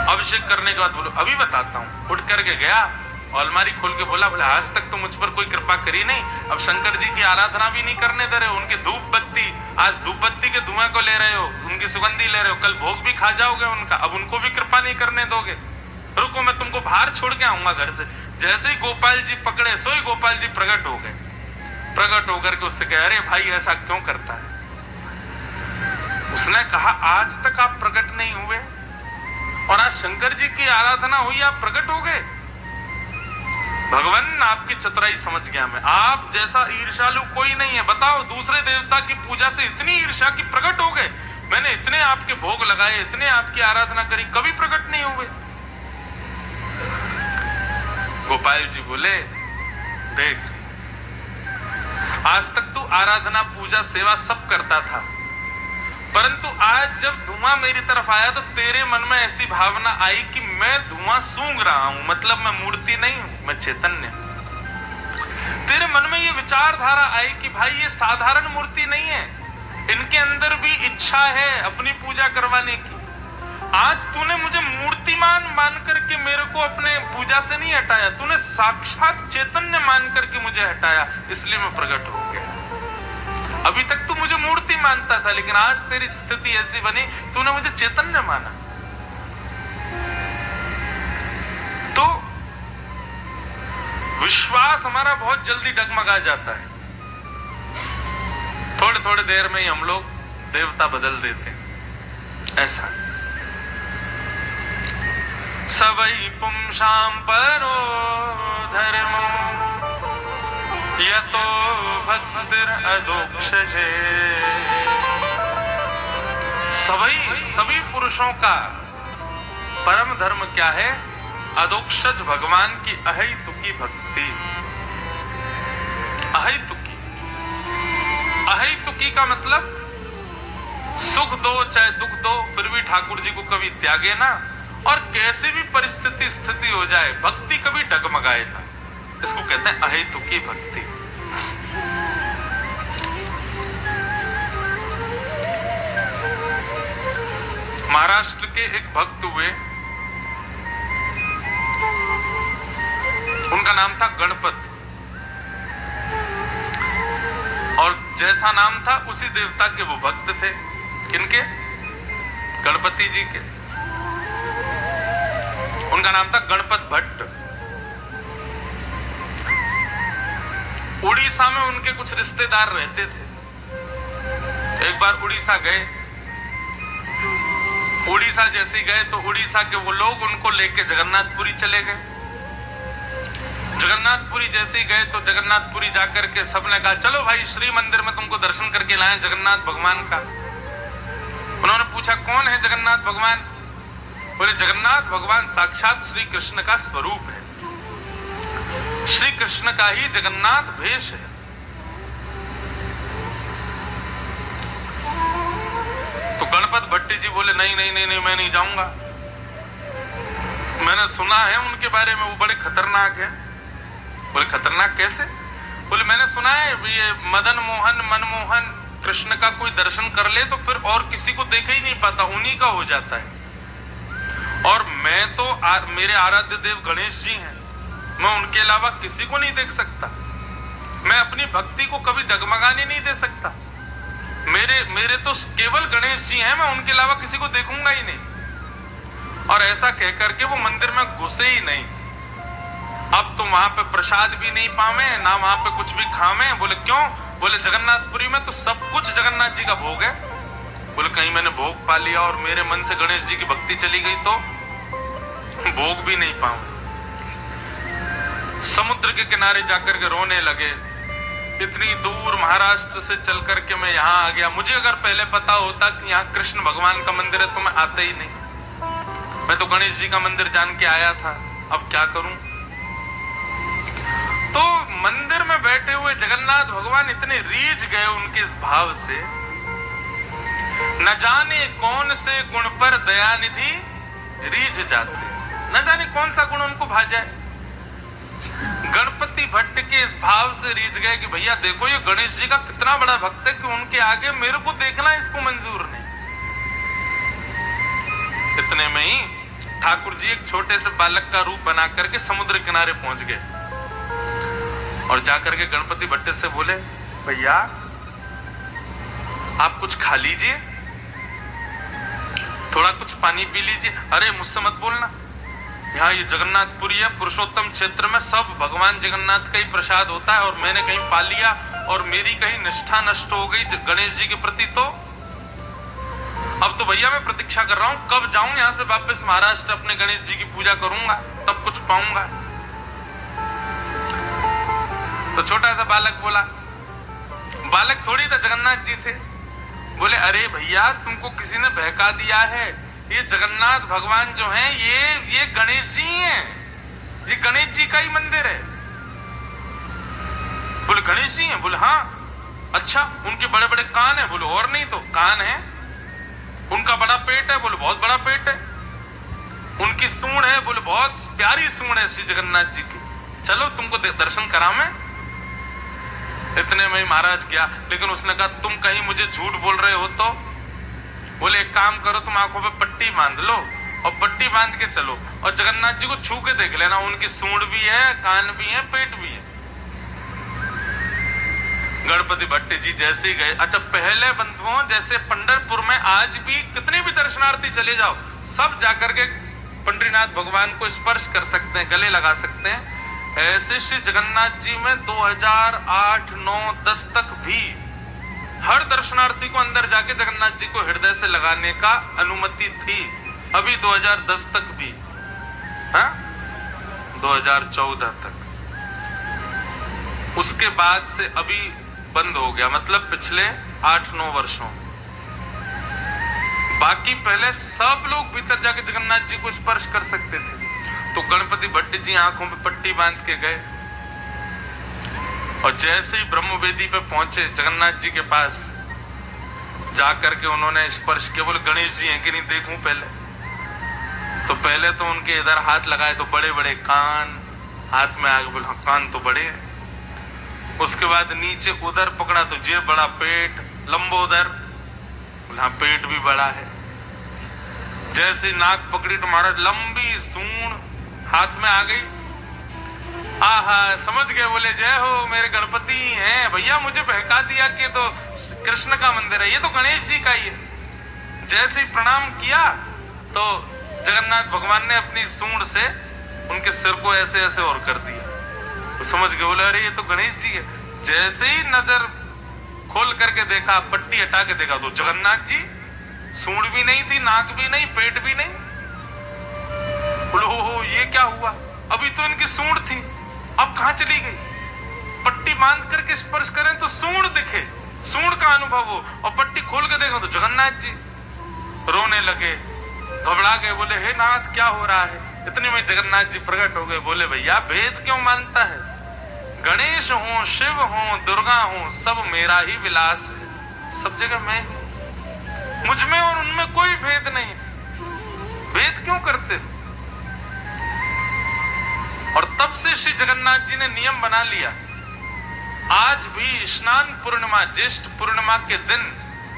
अभिषेक करने के बाद बोलो अभी बताता हूं। उठ करके गया और अलमारी खोल के बोला बोले आज तक तो मुझ पर कोई कृपा करी नहीं, अब शंकर जी की आराधना भी नहीं करने दे रहे हो, उनकी धूप बत्ती, आज धूप बत्ती के धुआं को ले रहे हो, उनकी सुगंधी ले रहे हो, कल भोग भी खा जाओगे उनका, अब उनको भी कृपा नहीं करने दोगे। रुको मैं तुमको बाहर छोड़ के आऊंगा घर से। जैसे ही गोपाल जी पकड़े सो ही गोपाल जी प्रकट हो गए। प्रकट होकर के उससे कहे अरे भाई ऐसा क्यों करता है? उसने कहा आज तक आप प्रकट नहीं हुए और आज शंकर जी की आराधना हुई आप प्रकट हो गए। भगवान आपकी चतुराई समझ गया मैं, आप जैसा ईर्ष्यालु कोई नहीं है। बताओ दूसरे देवता की पूजा से इतनी ईर्ष्या की प्रकट हो गए, मैंने इतने आपके भोग लगाए, इतने आपकी आराधना करी, कभी प्रकट नहीं हुए। गोपाल जी बोले देख आज तक तू आराधना पूजा सेवा सब करता था, परंतु आज जब धुआं मेरी तरफ आया तो तेरे मन में ऐसी भावना आई कि मैं धुआं सूंघ रहा हूं, मतलब मैं मूर्ति नहीं हूं, मैं चैतन्य। तेरे मन में ये विचारधारा आई कि भाई ये साधारण मूर्ति नहीं है, इनके अंदर भी इच्छा है अपनी पूजा करवाने की। आज तूने मुझे मूर्तिमान मान करके मेरे को अपने पूजा से नहीं हटाया, तूने साक्षात चैतन्य मान करके मुझे हटाया, इसलिए मैं प्रकट हो गया। अभी तक तू मुझे मूर्ति मानता था, लेकिन आज तेरी स्थिति ऐसी बनी तूने मुझे चैतन्य माना। तो विश्वास हमारा बहुत जल्दी डगमगा जाता है, थोड़े थोड़े देर में ही हम लोग देवता बदल देते हैं। ऐसा सबई पुंसाम परो धर्मो यतो भक्तिर अदोक्षजे। सभी पुरुषों का परम धर्म क्या है? अदोक्षज भगवान की अहैतुकी भक्ति। अहैतुकी, अहैतुकी का मतलब सुख दो चाहे दुख दो फिर भी ठाकुर जी को कभी त्यागे ना, और कैसी भी परिस्थिति स्थिति हो जाए भक्ति कभी डगमगाए ना। इसको कहते हैं अहेतुकी भक्ति। महाराष्ट्र के एक भक्त हुए, उनका नाम था गणपत, और जैसा नाम था उसी देवता के वो भक्त थे। किनके? गणपति जी के। उनका नाम था गणपत भट्ट। उड़ीसा में उनके कुछ रिश्तेदार रहते थे। एक बार उड़ीसा गए, उड़ीसा जैसे गए तो उड़ीसा के वो लोग उनको लेके जगन्नाथपुरी चले गए। जगन्नाथपुरी जैसे ही गए तो जगन्नाथपुरी जाकर के सबने कहा चलो भाई श्री मंदिर में तुमको दर्शन करके लाएं जगन्नाथ भगवान का। उन्होंने पूछा कौन है जगन्नाथ भगवान? बोले जगन्नाथ भगवान साक्षात श्री कृष्ण का स्वरूप है, श्री कृष्ण का ही जगन्नाथ भेष है। तो गणपत भट्टी जी बोले नहीं नहीं नहीं नहीं मैं नहीं जाऊंगा, मैंने सुना है उनके बारे में वो बड़े खतरनाक है। बोले खतरनाक कैसे? बोले मैंने सुना है ये मदन मोहन मनमोहन कृष्ण का कोई दर्शन कर ले तो फिर और किसी को देख ही नहीं पाता, उन्हीं का हो जाता है। और मैं तो मेरे आराध्य देव गणेश जी हैं, मैं उनके अलावा किसी को नहीं देख सकता, मैं अपनी भक्ति को कभी डगमगाने नहीं दे सकता। मेरे तो केवल गणेश जी हैं, मैं उनके अलावा किसी को देखूंगा ही नहीं। और ऐसा कहकर के वो मंदिर में घुसे ही नहीं। अब तो वहां पे प्रसाद भी नहीं पावे ना वहां पे कुछ भी खावे। बोले क्यों? बोले जगन्नाथपुरी में तो सब कुछ जगन्नाथ जी का भोग है। बोले कहीं मैंने भोग पा लिया और मेरे मन से गणेश जी की भक्ति चली गई तो भोग भी नहीं पाऊं। समुद्र के किनारे जाकर के रोने लगे। इतनी दूर महाराष्ट्र से चल करके मैं यहाँ आ गया। मुझे अगर पहले पता होता कि यहाँ कृष्ण भगवान का मंदिर है तो मैं आता ही नहीं। मैं तो गणेश जी का मंदिर जान के आया था, अब क्या करूं। तो मंदिर में बैठे हुए जगन्नाथ भगवान इतने रीझ गए उनके इस भाव से, न जाने कौन से गुण पर दयानिधि रीझ जाते, न जाने कौन सा गुण उनको भा जाए। गणपति भट्ट के इस भाव से रीझ गए कि भैया देखो ये गणेश जी का कितना बड़ा भक्त है कि उनके आगे मेरे को देखना इसको मंजूर नहीं। इतने में ही ठाकुर जी एक छोटे से बालक का रूप बना करके समुद्र किनारे पहुंच गए और जाकर के गणपति भट्ट से बोले, भैया आप कुछ खा लीजिए, थोड़ा कुछ पानी पी लीजिए। अरे मुझसे मत बोलना, यहाँ ये जगन्नाथपुरी है, पुरुषोत्तम क्षेत्र में सब भगवान जगन्नाथ का ही प्रसाद होता है और मैंने कहीं पा लिया और मेरी कहीं निष्ठा नष्ट हो गई गणेश जी के प्रति, तो अब तो भैया मैं प्रतीक्षा कर रहा हूं कब जाऊं यहाँ से वापस महाराष्ट्र, अपने गणेश जी की पूजा करूंगा तब कुछ पाऊंगा। तो छोटा सा बालक बोला, बालक थोड़ी था जगन्नाथ जी थे, बोले अरे भैया तुमको किसी ने बहका दिया है, ये जगन्नाथ भगवान जो हैं ये गणेश जी हैं, ये गणेश जी का ही मंदिर है। बोले गणेश जी हैं? बोले हाँ। अच्छा उनके बड़े बड़े कान हैं? बोले और नहीं तो कान है। उनका बड़ा पेट है? बोले बहुत बड़ा पेट है। उनकी सूंड है? बोले बहुत प्यारी सूंड है श्री जगन्नाथ जी की, चलो तुमको दर्शन करा मैं। इतने में महाराज गया, लेकिन उसने कहा तुम कहीं मुझे झूठ बोल रहे हो तो? बोले एक काम करो, तुम आंखों पे पट्टी बांध लो और पट्टी बांध के चलो और जगन्नाथ जी को छू के देख लेना, उनकी सूंड भी है, कान भी है, पेट भी है। गणपति भट्ट जी जैसे ही गए, अच्छा पहले बंधुओं जैसे पंढरपुर में आज भी कितने भी दर्शनार्थी चले जाओ, सब जाकर के पंडरीनाथ भगवान को स्पर्श कर सकते हैं, गले लगा सकते हैं। ऐसे श्री जगन्नाथ जी में 2008, 9, 10 तक भी हर दर्शनार्थी को अंदर जाके जगन्नाथ जी को हृदय से लगाने का अनुमति थी। अभी 2010 तक भी, हाँ 2014 तक, उसके बाद से अभी बंद हो गया, मतलब पिछले 8-9 वर्षों। बाकी पहले सब लोग भीतर जाके जगन्नाथ जी को स्पर्श कर सकते थे। तो गणपति भट्ट जी आंखों पे पट्टी बांध के गए और जैसे ही ब्रह्मवेदी पे पहुंचे जगन्नाथ जी के पास, जाकर के उन्होंने स्पर्श किया। बोले गणेश जी हैं कि नहीं देखूं पहले? तो पहले तो उनके इधर हाथ लगाए तो बड़े बड़े कान हाथ में आ गए, बोले हाँ कान तो बड़े हैं। उसके बाद नीचे उधर पकड़ा तो ये बड़ा पेट, लंबोदर, बोले हाँ पेट भी बड़ा है। जैसे नाक पकड़ी तो महाराज लंबी सूंड हाथ में आ गई। आहा समझ गए, बोले जय हो मेरे गणपति हैं। भैया मुझे बहका दिया कि तो कृष्ण का मंदिर है, ये तो गणेश जी का ही है। जैसे ही प्रणाम किया तो जगन्नाथ भगवान ने अपनी सूंड से उनके सिर को ऐसे ऐसे और कर दिया। तो समझ गए, बोले अरे ये तो गणेश जी है। जैसे ही नजर खोल करके देखा, पट्टी हटा के देखा तो जगन्नाथ जी, सूंड भी नहीं थी, नाक भी नहीं, पेट भी नहीं। बोले हो ये क्या हुआ? अभी तो इनकी सूंड थी, अब कहां चली गई? पट्टी बांध करके स्पर्श करें तो सूंड दिखे, सूंड का अनुभव हो, और पट्टी खोल के देखो तो जगन्नाथ जी। रोने लगे, घबरा गए, बोले हे नाथ क्या हो रहा है? इतने में जगन्नाथ जी प्रकट हो गए। बोले भैया भेद क्यों मानता है? गणेश हो, शिव हो, दुर्गा हो, सब मेरा ही विलास है, सब जगह मैं, मुझ में और उनमें कोई भेद नहीं। भेद क्यों करते? और तब से श्री जगन्नाथ जी ने नियम बना लिया, आज भी स्नान पूर्णिमा, ज्येष्ठ पूर्णिमा के दिन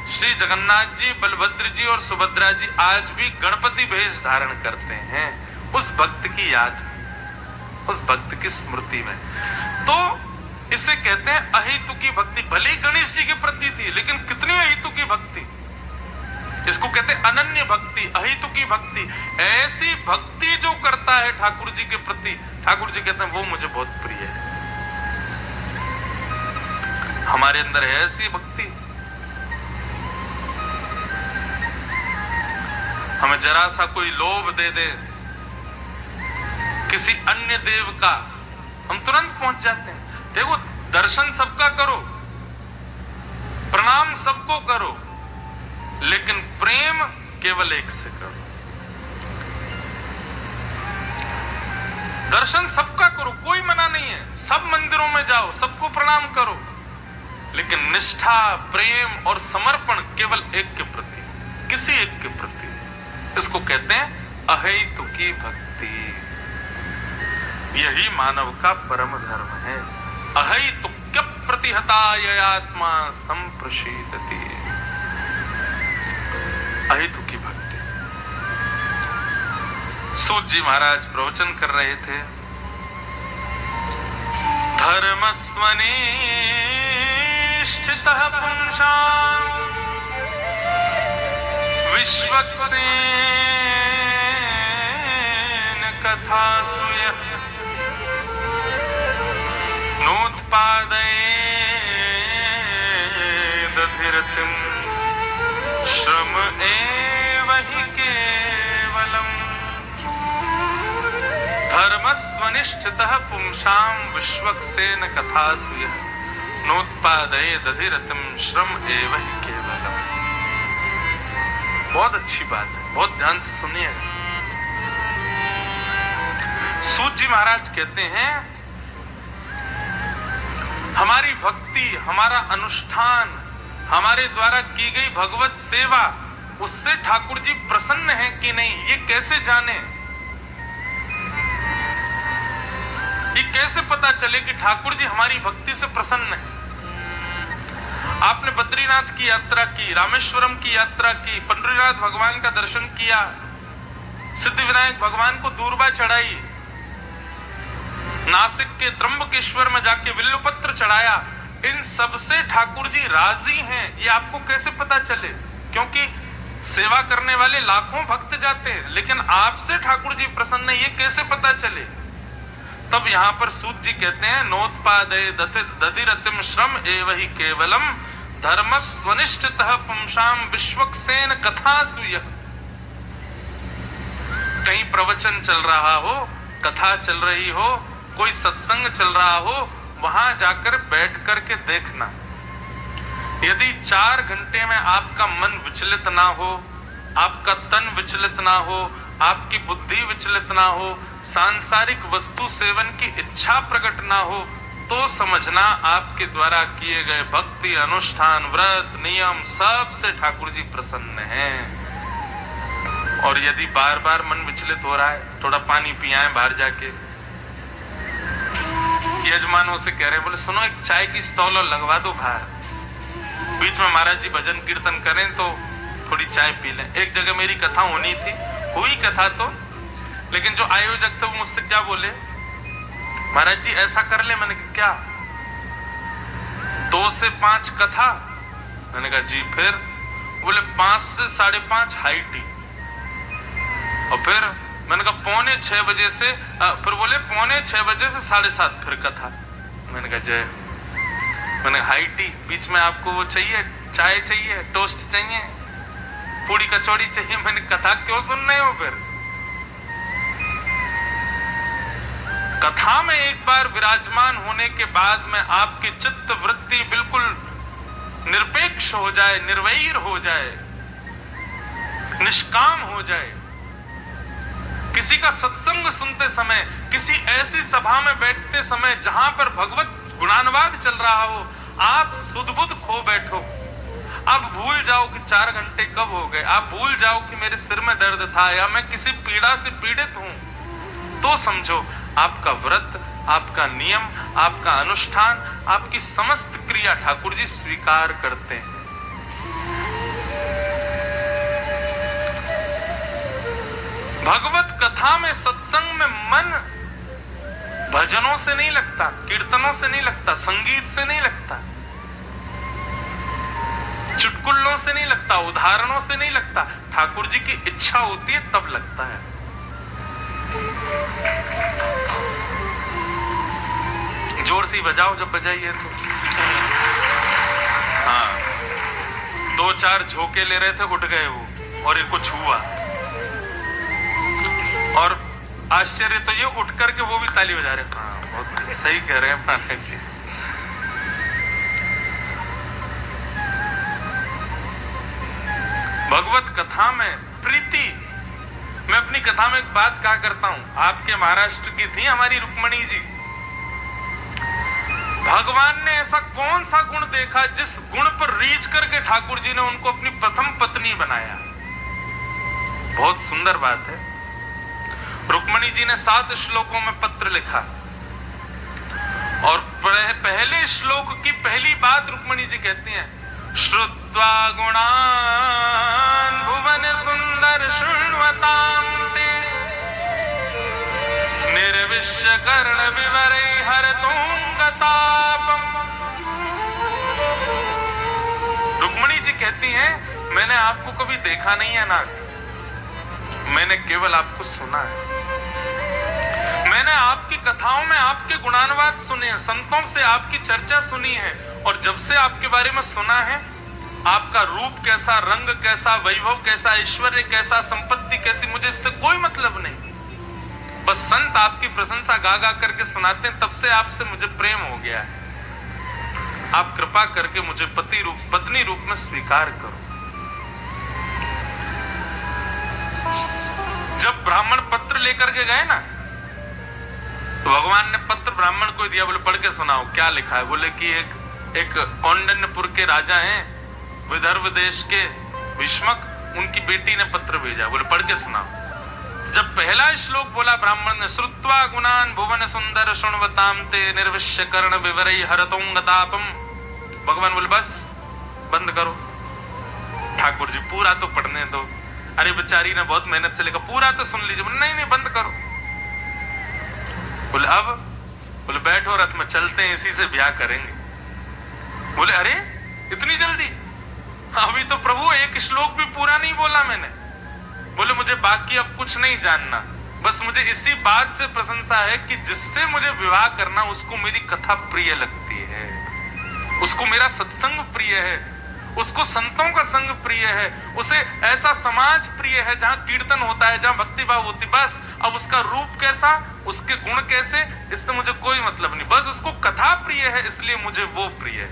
श्री जगन्नाथ जी, बलभद्र जी और सुभद्रा जी आज भी गणपति भेष धारण करते हैं, उस भक्त की याद, उस भक्त की स्मृति में। तो इसे कहते हैं अहेतुकी भक्ति। भले ही गणेश जी के प्रति थी, लेकिन कितनी अहेतुकी भक्ति, इसको कहते हैं अनन्य भक्ति, अहेतुकी भक्ति। ऐसी भक्ति जो करता है ठाकुर जी के प्रति, ठाकुर जी कहते हैं वो मुझे बहुत प्रिय है। हमारे अंदर है ऐसी भक्ति, हमें जरा सा कोई लोभ दे दे किसी अन्य देव का, हम तुरंत पहुंच जाते हैं। देखो, दर्शन सबका करो, प्रणाम सबको करो, लेकिन प्रेम केवल एक से करो। दर्शन सबका करो, कोई मना नहीं है, सब मंदिरों में जाओ, सबको प्रणाम करो, लेकिन निष्ठा, प्रेम और समर्पण केवल एक के प्रति, किसी एक के प्रति। इसको कहते हैं अहेतुकी भक्ति। यही मानव का परम धर्म है। अहेतुक्य प्रतिहता ययात्मा संप्रशीदति। अहेतुकी भक्ति। सूत जी महाराज प्रवचन कर रहे थे। धर्मस्वनिष्ठितः पुंसां विश्वक्सेन कथासु यः नोत्पादयेदधिरतिं श्रम एव हि केवलम्। धर्मस्वनिष्ठितः पुंसां विश्वक्सेन कथासु यः नोत्पादयेदधिरतिं श्रम एव हि केवलम्। बहुत अच्छी बात है, बहुत ध्यान से सुनिएगा। सूत जी महाराज कहते हैं, हमारी भक्ति, हमारा अनुष्ठान, हमारे द्वारा की गई भगवत सेवा, उससे ठाकुर जी प्रसन्न हैं कि नहीं, ये कैसे जाने? ये कैसे पता चले कि ठाकुर जी हमारी भक्ति से प्रसन्न हैं? आपने बद्रीनाथ की यात्रा की, रामेश्वरम की यात्रा की, पंडरीनाथ भगवान का दर्शन किया, सिद्धिविनायक भगवान को दूर्बा चढ़ाई, नासिक के त्र्यंबकेश्वर में जाके विल्लपत्र चढ़ाया, इन सब से ठाकुर जी राजी हैं, ये आपको कैसे पता चले? क्योंकि सेवा करने वाले लाखों भक्त जाते हैं, लेकिन आपसे ठाकुर जी प्रसन्न है, ये कैसे पता चले? तब यहां पर सूत जी कहते हैं, नोत्पादये दधिरतिम श्रम एव हि केवलम धर्मस्वनिष्ठितः पुंसां विश्वक्सेन कथासु यः। कहीं प्रवचन चल रहा हो, कथा चल रही हो, कोई सत्संग चल रहा हो, वहां जाकर बैठ करके देखना। यदि 4 घंटे में आपका मन विचलित ना हो, आपका तन विचलित ना हो, आपकी बुद्धि विचलित ना हो, सांसारिक वस्तु सेवन की इच्छा प्रकट ना हो, तो समझना आपके द्वारा किए गए भक्ति, अनुष्ठान, व्रत, नियम सब से ठाकुर जी प्रसन्न हैं। और यदि बार बार मन विचलित हो रहा है, थोड़ा पानी पियाएं बाहर जाके, यजमानों से कह रहे, बोले सुनो एक चाय की स्टॉल और लगवा दो बाहर, बीच में महाराज जी भजन कीर्तन करें तो थोड़ी चाय पी लें। एक जगह मेरी कथा होनी थी, हुई कथा तो, लेकिन जो आयोजक थे वो मुझसे क्या बोले, महाराज जी ऐसा कर ले। मैंने कहा क्या? 2 से 5 कथा। मैंने कहा जी, फिर? बोले 5 से 5:30 हाई टी, और फिर मैंने कहा 5:45 बजे से, फिर बोले 5:45 बजे से 7:30 फिर कथा। मैंने कहा जय। मैंने हाई टी, बीच में आपको वो चाहिए, चाय चाहिए, टोस्ट चाहिए, पूड़ी कचौड़ी चाहिए, मैंने कथा क्यों सुन रहे हो? फिर कथा में एक बार विराजमान होने के बाद में आपकी चित्त वृत्ति बिल्कुल निरपेक्ष हो जाए, निर्वैर हो जाए, निष्काम हो जाए। किसी का सत्संग सुनते समय, किसी ऐसी सभा में बैठते समय जहां पर भगवत गुणानुवाद चल रहा हो, आप सुध-बुध खो बैठो। आप भूल जाओ कि 4 घंटे कब हो गए, आप भूल जाओ कि मेरे सिर में दर्द था या मैं किसी पीड़ा से पीड़ित हूं, तो समझो आपका व्रत, आपका नियम, आपका अनुष्ठान, आपकी समस्त क्रिया ठाकुर जी स्वीकार करते हैं। भगवत कथा में, सत्संग में मन भजनों से नहीं लगता, कीर्तनों से नहीं लगता, संगीत से नहीं लगता, चुटकुलों से नहीं लगता, उदाहरणों से नहीं लगता। ठाकुर जी की इच्छा होती है तब लगता है। जोर से बजाओ जब बजाइए तो। हाँ, 2-4 झोंके ले रहे थे, उठ गए वो, और ये कुछ हुआ। और आश्चर्य तो ये उठ करके वो भी ताली बजा रहे। हाँ, बहुत सही कह रहे हैं महाराज जी। भगवत कथा में प्रीति। मैं अपनी कथा में एक बात कहा करता हूं, आपके महाराष्ट्र की थी हमारी रुक्मणी जी। भगवान ने ऐसा कौन सा गुण देखा जिस गुण पर रीझ करके ठाकुर जी ने उनको अपनी प्रथम पत्नी बनाया। बहुत सुंदर बात है। रुक्मणी जी ने 7 श्लोकों में पत्र लिखा और पहले श्लोक की पहली बात रुक्मणी जी कहती हैं, श्रुत्वा गुणान् भुवन सुंदर शृण्वतां ते निर्विश्य कर्ण विवरै हरतोंगतापम्। रुक्मणी जी कहती हैं, मैंने आपको कभी देखा नहीं है नाथ, मैंने केवल आपको सुना है। मैंने आपकी कथाओं में आपके गुणानुवाद सुने हैं, संतों से आपकी चर्चा सुनी है, और जब से आपके बारे में सुना है, आपका रूप कैसा, रंग कैसा, वैभव कैसा, ऐश्वर्य कैसा, संपत्ति कैसी, मुझे इससे कोई मतलब नहीं। बस संत आपकी प्रशंसा गा गा करके सुनाते हैं, तब से आपसे मुझे प्रेम हो गया है। आप कृपा करके मुझे पत्नी रूप में स्वीकार करो। जब ब्राह्मण पत्र लेकर के गए ना, तो भगवान ने पत्र ब्राह्मण को दिया। बोले पढ़ के सुनाओ क्या लिखा है। बोले कि एक कौंडन्यपुर के राजा हैं, विदर्भ देश के भीष्मक, उनकी बेटी ने पत्र भेजा। बोले पढ़ के सुनाओ। जब पहला श्लोक बोला ब्राह्मण ने, श्रुत्वा गुणान् भुवन सुंदर शृण्वतां ते निर्विश्य कर्ण विवरै हरतोंगतापम्, भगवान बोले बस बंद करो। ठाकुर जी पूरा तो पढ़ने दो। अरे बेचारी ने बहुत मेहनत से लिखा, पूरा तो सुन लीजिए। बोले नहीं बंद करो। बोले अब? बोले बैठो रथ में चलते हैं, इसी से ब्याह करेंगे। बोले अरे इतनी जल्दी? अभी तो प्रभु एक श्लोक भी पूरा नहीं बोला मैंने। बोले मुझे बाकी अब कुछ नहीं जानना, बस मुझे इसी बात से प्रशंसा है कि जिससे मुझे विवाह करना उसको मेरी कथा प्रिय लगती है, उसको मेरा सत्संग प्रिय है, उसको संतों का संग प्रिय है, उसे ऐसा समाज प्रिय है जहां कीर्तन होता है, जहां भक्ति भाव होती। बस अब उसका रूप कैसा, उसके गुण कैसे, इससे मुझे कोई मतलब नहीं, बस उसको कथा प्रिय है, इसलिए मुझे वो प्रिय है।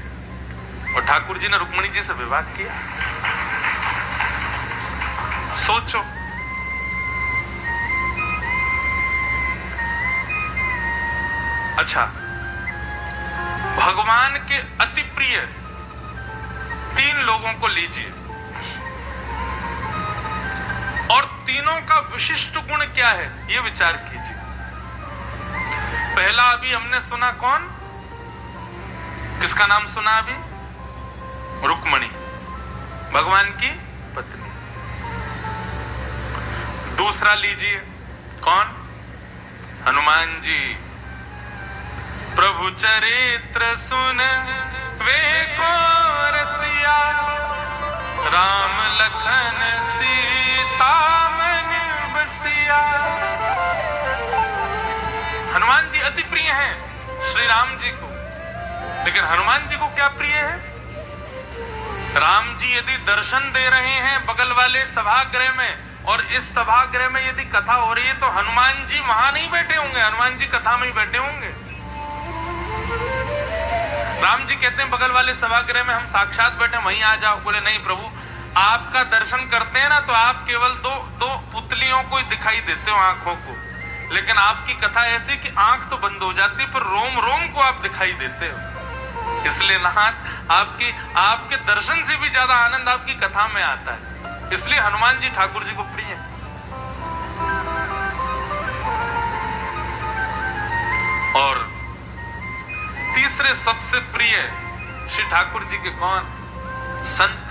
और ठाकुर जी ने रुक्मणी जी से विवाह किया। सोचो, अच्छा, भगवान के अति प्रिय 3 लोगों को लीजिए, और तीनों का विशिष्ट गुण क्या है ये विचार कीजिए। पहला अभी हमने सुना, कौन, किसका नाम सुना अभी? रुक्मणी, भगवान की पत्नी। दूसरा लीजिए, कौन? हनुमान जी। प्रभु चरित्र सुन वे को रसिया, राम लखन सीता मन बसिया। हनुमान जी अति प्रिय हैं श्री राम जी को, लेकिन हनुमान जी को क्या प्रिय है? राम जी यदि दर्शन दे रहे हैं बगल वाले सभागृह में, और इस सभागृह में यदि कथा हो रही है, तो हनुमान जी वहां नहीं बैठे होंगे, हनुमान जी कथा में ही बैठे होंगे। राम जी कहते हैं बगल वाले सभागृह में हम साक्षात बैठे, वहीं आ जाओ। बोले नहीं प्रभु, आपका दर्शन करते हैं ना तो आप केवल दो पुतलियों को ही दिखाई देते हो, आंखों को, लेकिन आपकी कथा ऐसी कि आंख तो बंद हो जाती, पर रोम रोम को आप दिखाई देते हो। इसलिए नाथ आपके दर्शन से भी ज्यादा आनंद आपकी कथा में आता है। इसलिए हनुमान जी ठाकुर जी को प्रिय है। और तीसरे सबसे प्रिय श्री ठाकुर जी के कौन? संत,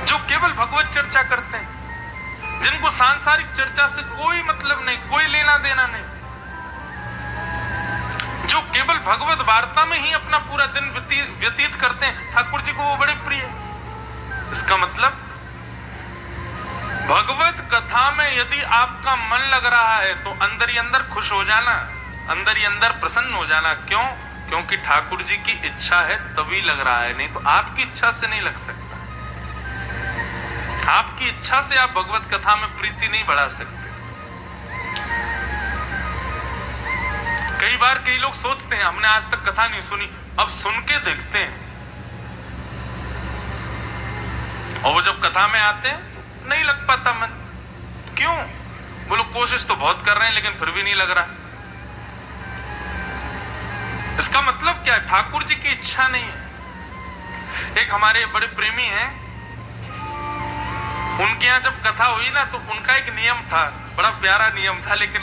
जो केवल भगवत चर्चा करते हैं, जिनको सांसारिक चर्चा से कोई मतलब नहीं, कोई लेना देना नहीं, जो केवल भगवत वार्ता में ही अपना पूरा दिन व्यतीत करते हैं, ठाकुर जी को वो बड़े प्रिय है। इसका मतलब भगवत कथा में यदि आपका मन लग रहा है तो अंदर ही अंदर खुश हो जाना, अंदर ही अंदर प्रसन्न हो जाना। क्यों? क्योंकि ठाकुर जी की इच्छा है तभी लग रहा है, नहीं तो आपकी इच्छा से नहीं लग सकता। आपकी इच्छा से आप भगवत कथा में प्रीति नहीं बढ़ा सकते। कई बार कई लोग सोचते हैं हमने आज तक कथा नहीं सुनी, अब सुन के देखते हैं, और वो जब कथा में आते हैं नहीं लग पाता मन। क्यों? वो लोग कोशिश तो बहुत कर रहे हैं लेकिन फिर भी नहीं लग रहा। इसका मतलब क्या है? ठाकुर जी की इच्छा नहीं है। एक हमारे बड़े प्रेमी हैं, उनके यहां जब कथा हुई ना तो उनका एक नियम था, बड़ा प्यारा नियम था, लेकिन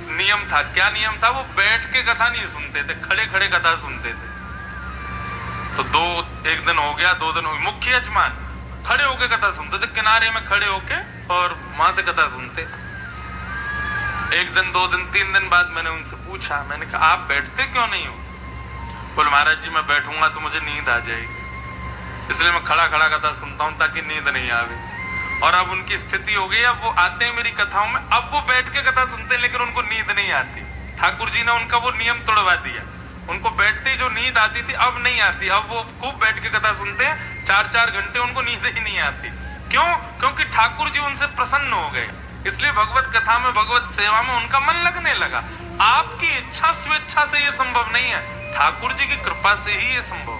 नियम था, क्या नियम था? वो बैठ के कथा नहीं सुनते थे, खड़े खड़े कथा सुनते थे। तो एक दिन हो गया, 2 दिन हो गए, मुख्य यजमान खड़े होके कथा सुनते थे, किनारे में खड़े होके, और वहां से कथा सुनते। 1 दिन 2 दिन 3 दिन बाद मैंने उनसे पूछा, मैंने कहा आप बैठते क्यों नहीं हो? बोले महाराज जी मैं बैठूंगा तो मुझे नींद आ जाएगी, इसलिए मैं खड़ा खड़ा कथा सुनता हूं ताकि नींद नहीं आवे। और अब उनकी स्थिति हो गई, अब वो आते हैं मेरी कथाओं में, अब वो बैठ के कथा सुनते हैं लेकिन उनको नींद नहीं आती। ठाकुर जी ने उनका वो नियम तोड़वा दिया, उनको बैठते ही जो नींद आती थी अब नहीं आती, अब वो खूब बैठ के कथा सुनते हैं, 4-4 घंटे उनको नींद ही नहीं आती। क्यों? क्योंकि ठाकुर जी उनसे प्रसन्न हो गए, इसलिए भगवत कथा में, भगवत सेवा में उनका मन लगने लगा। आपकी इच्छा स्वेच्छा से ये संभव नहीं है, ठाकुर जी की कृपा से ही ये संभव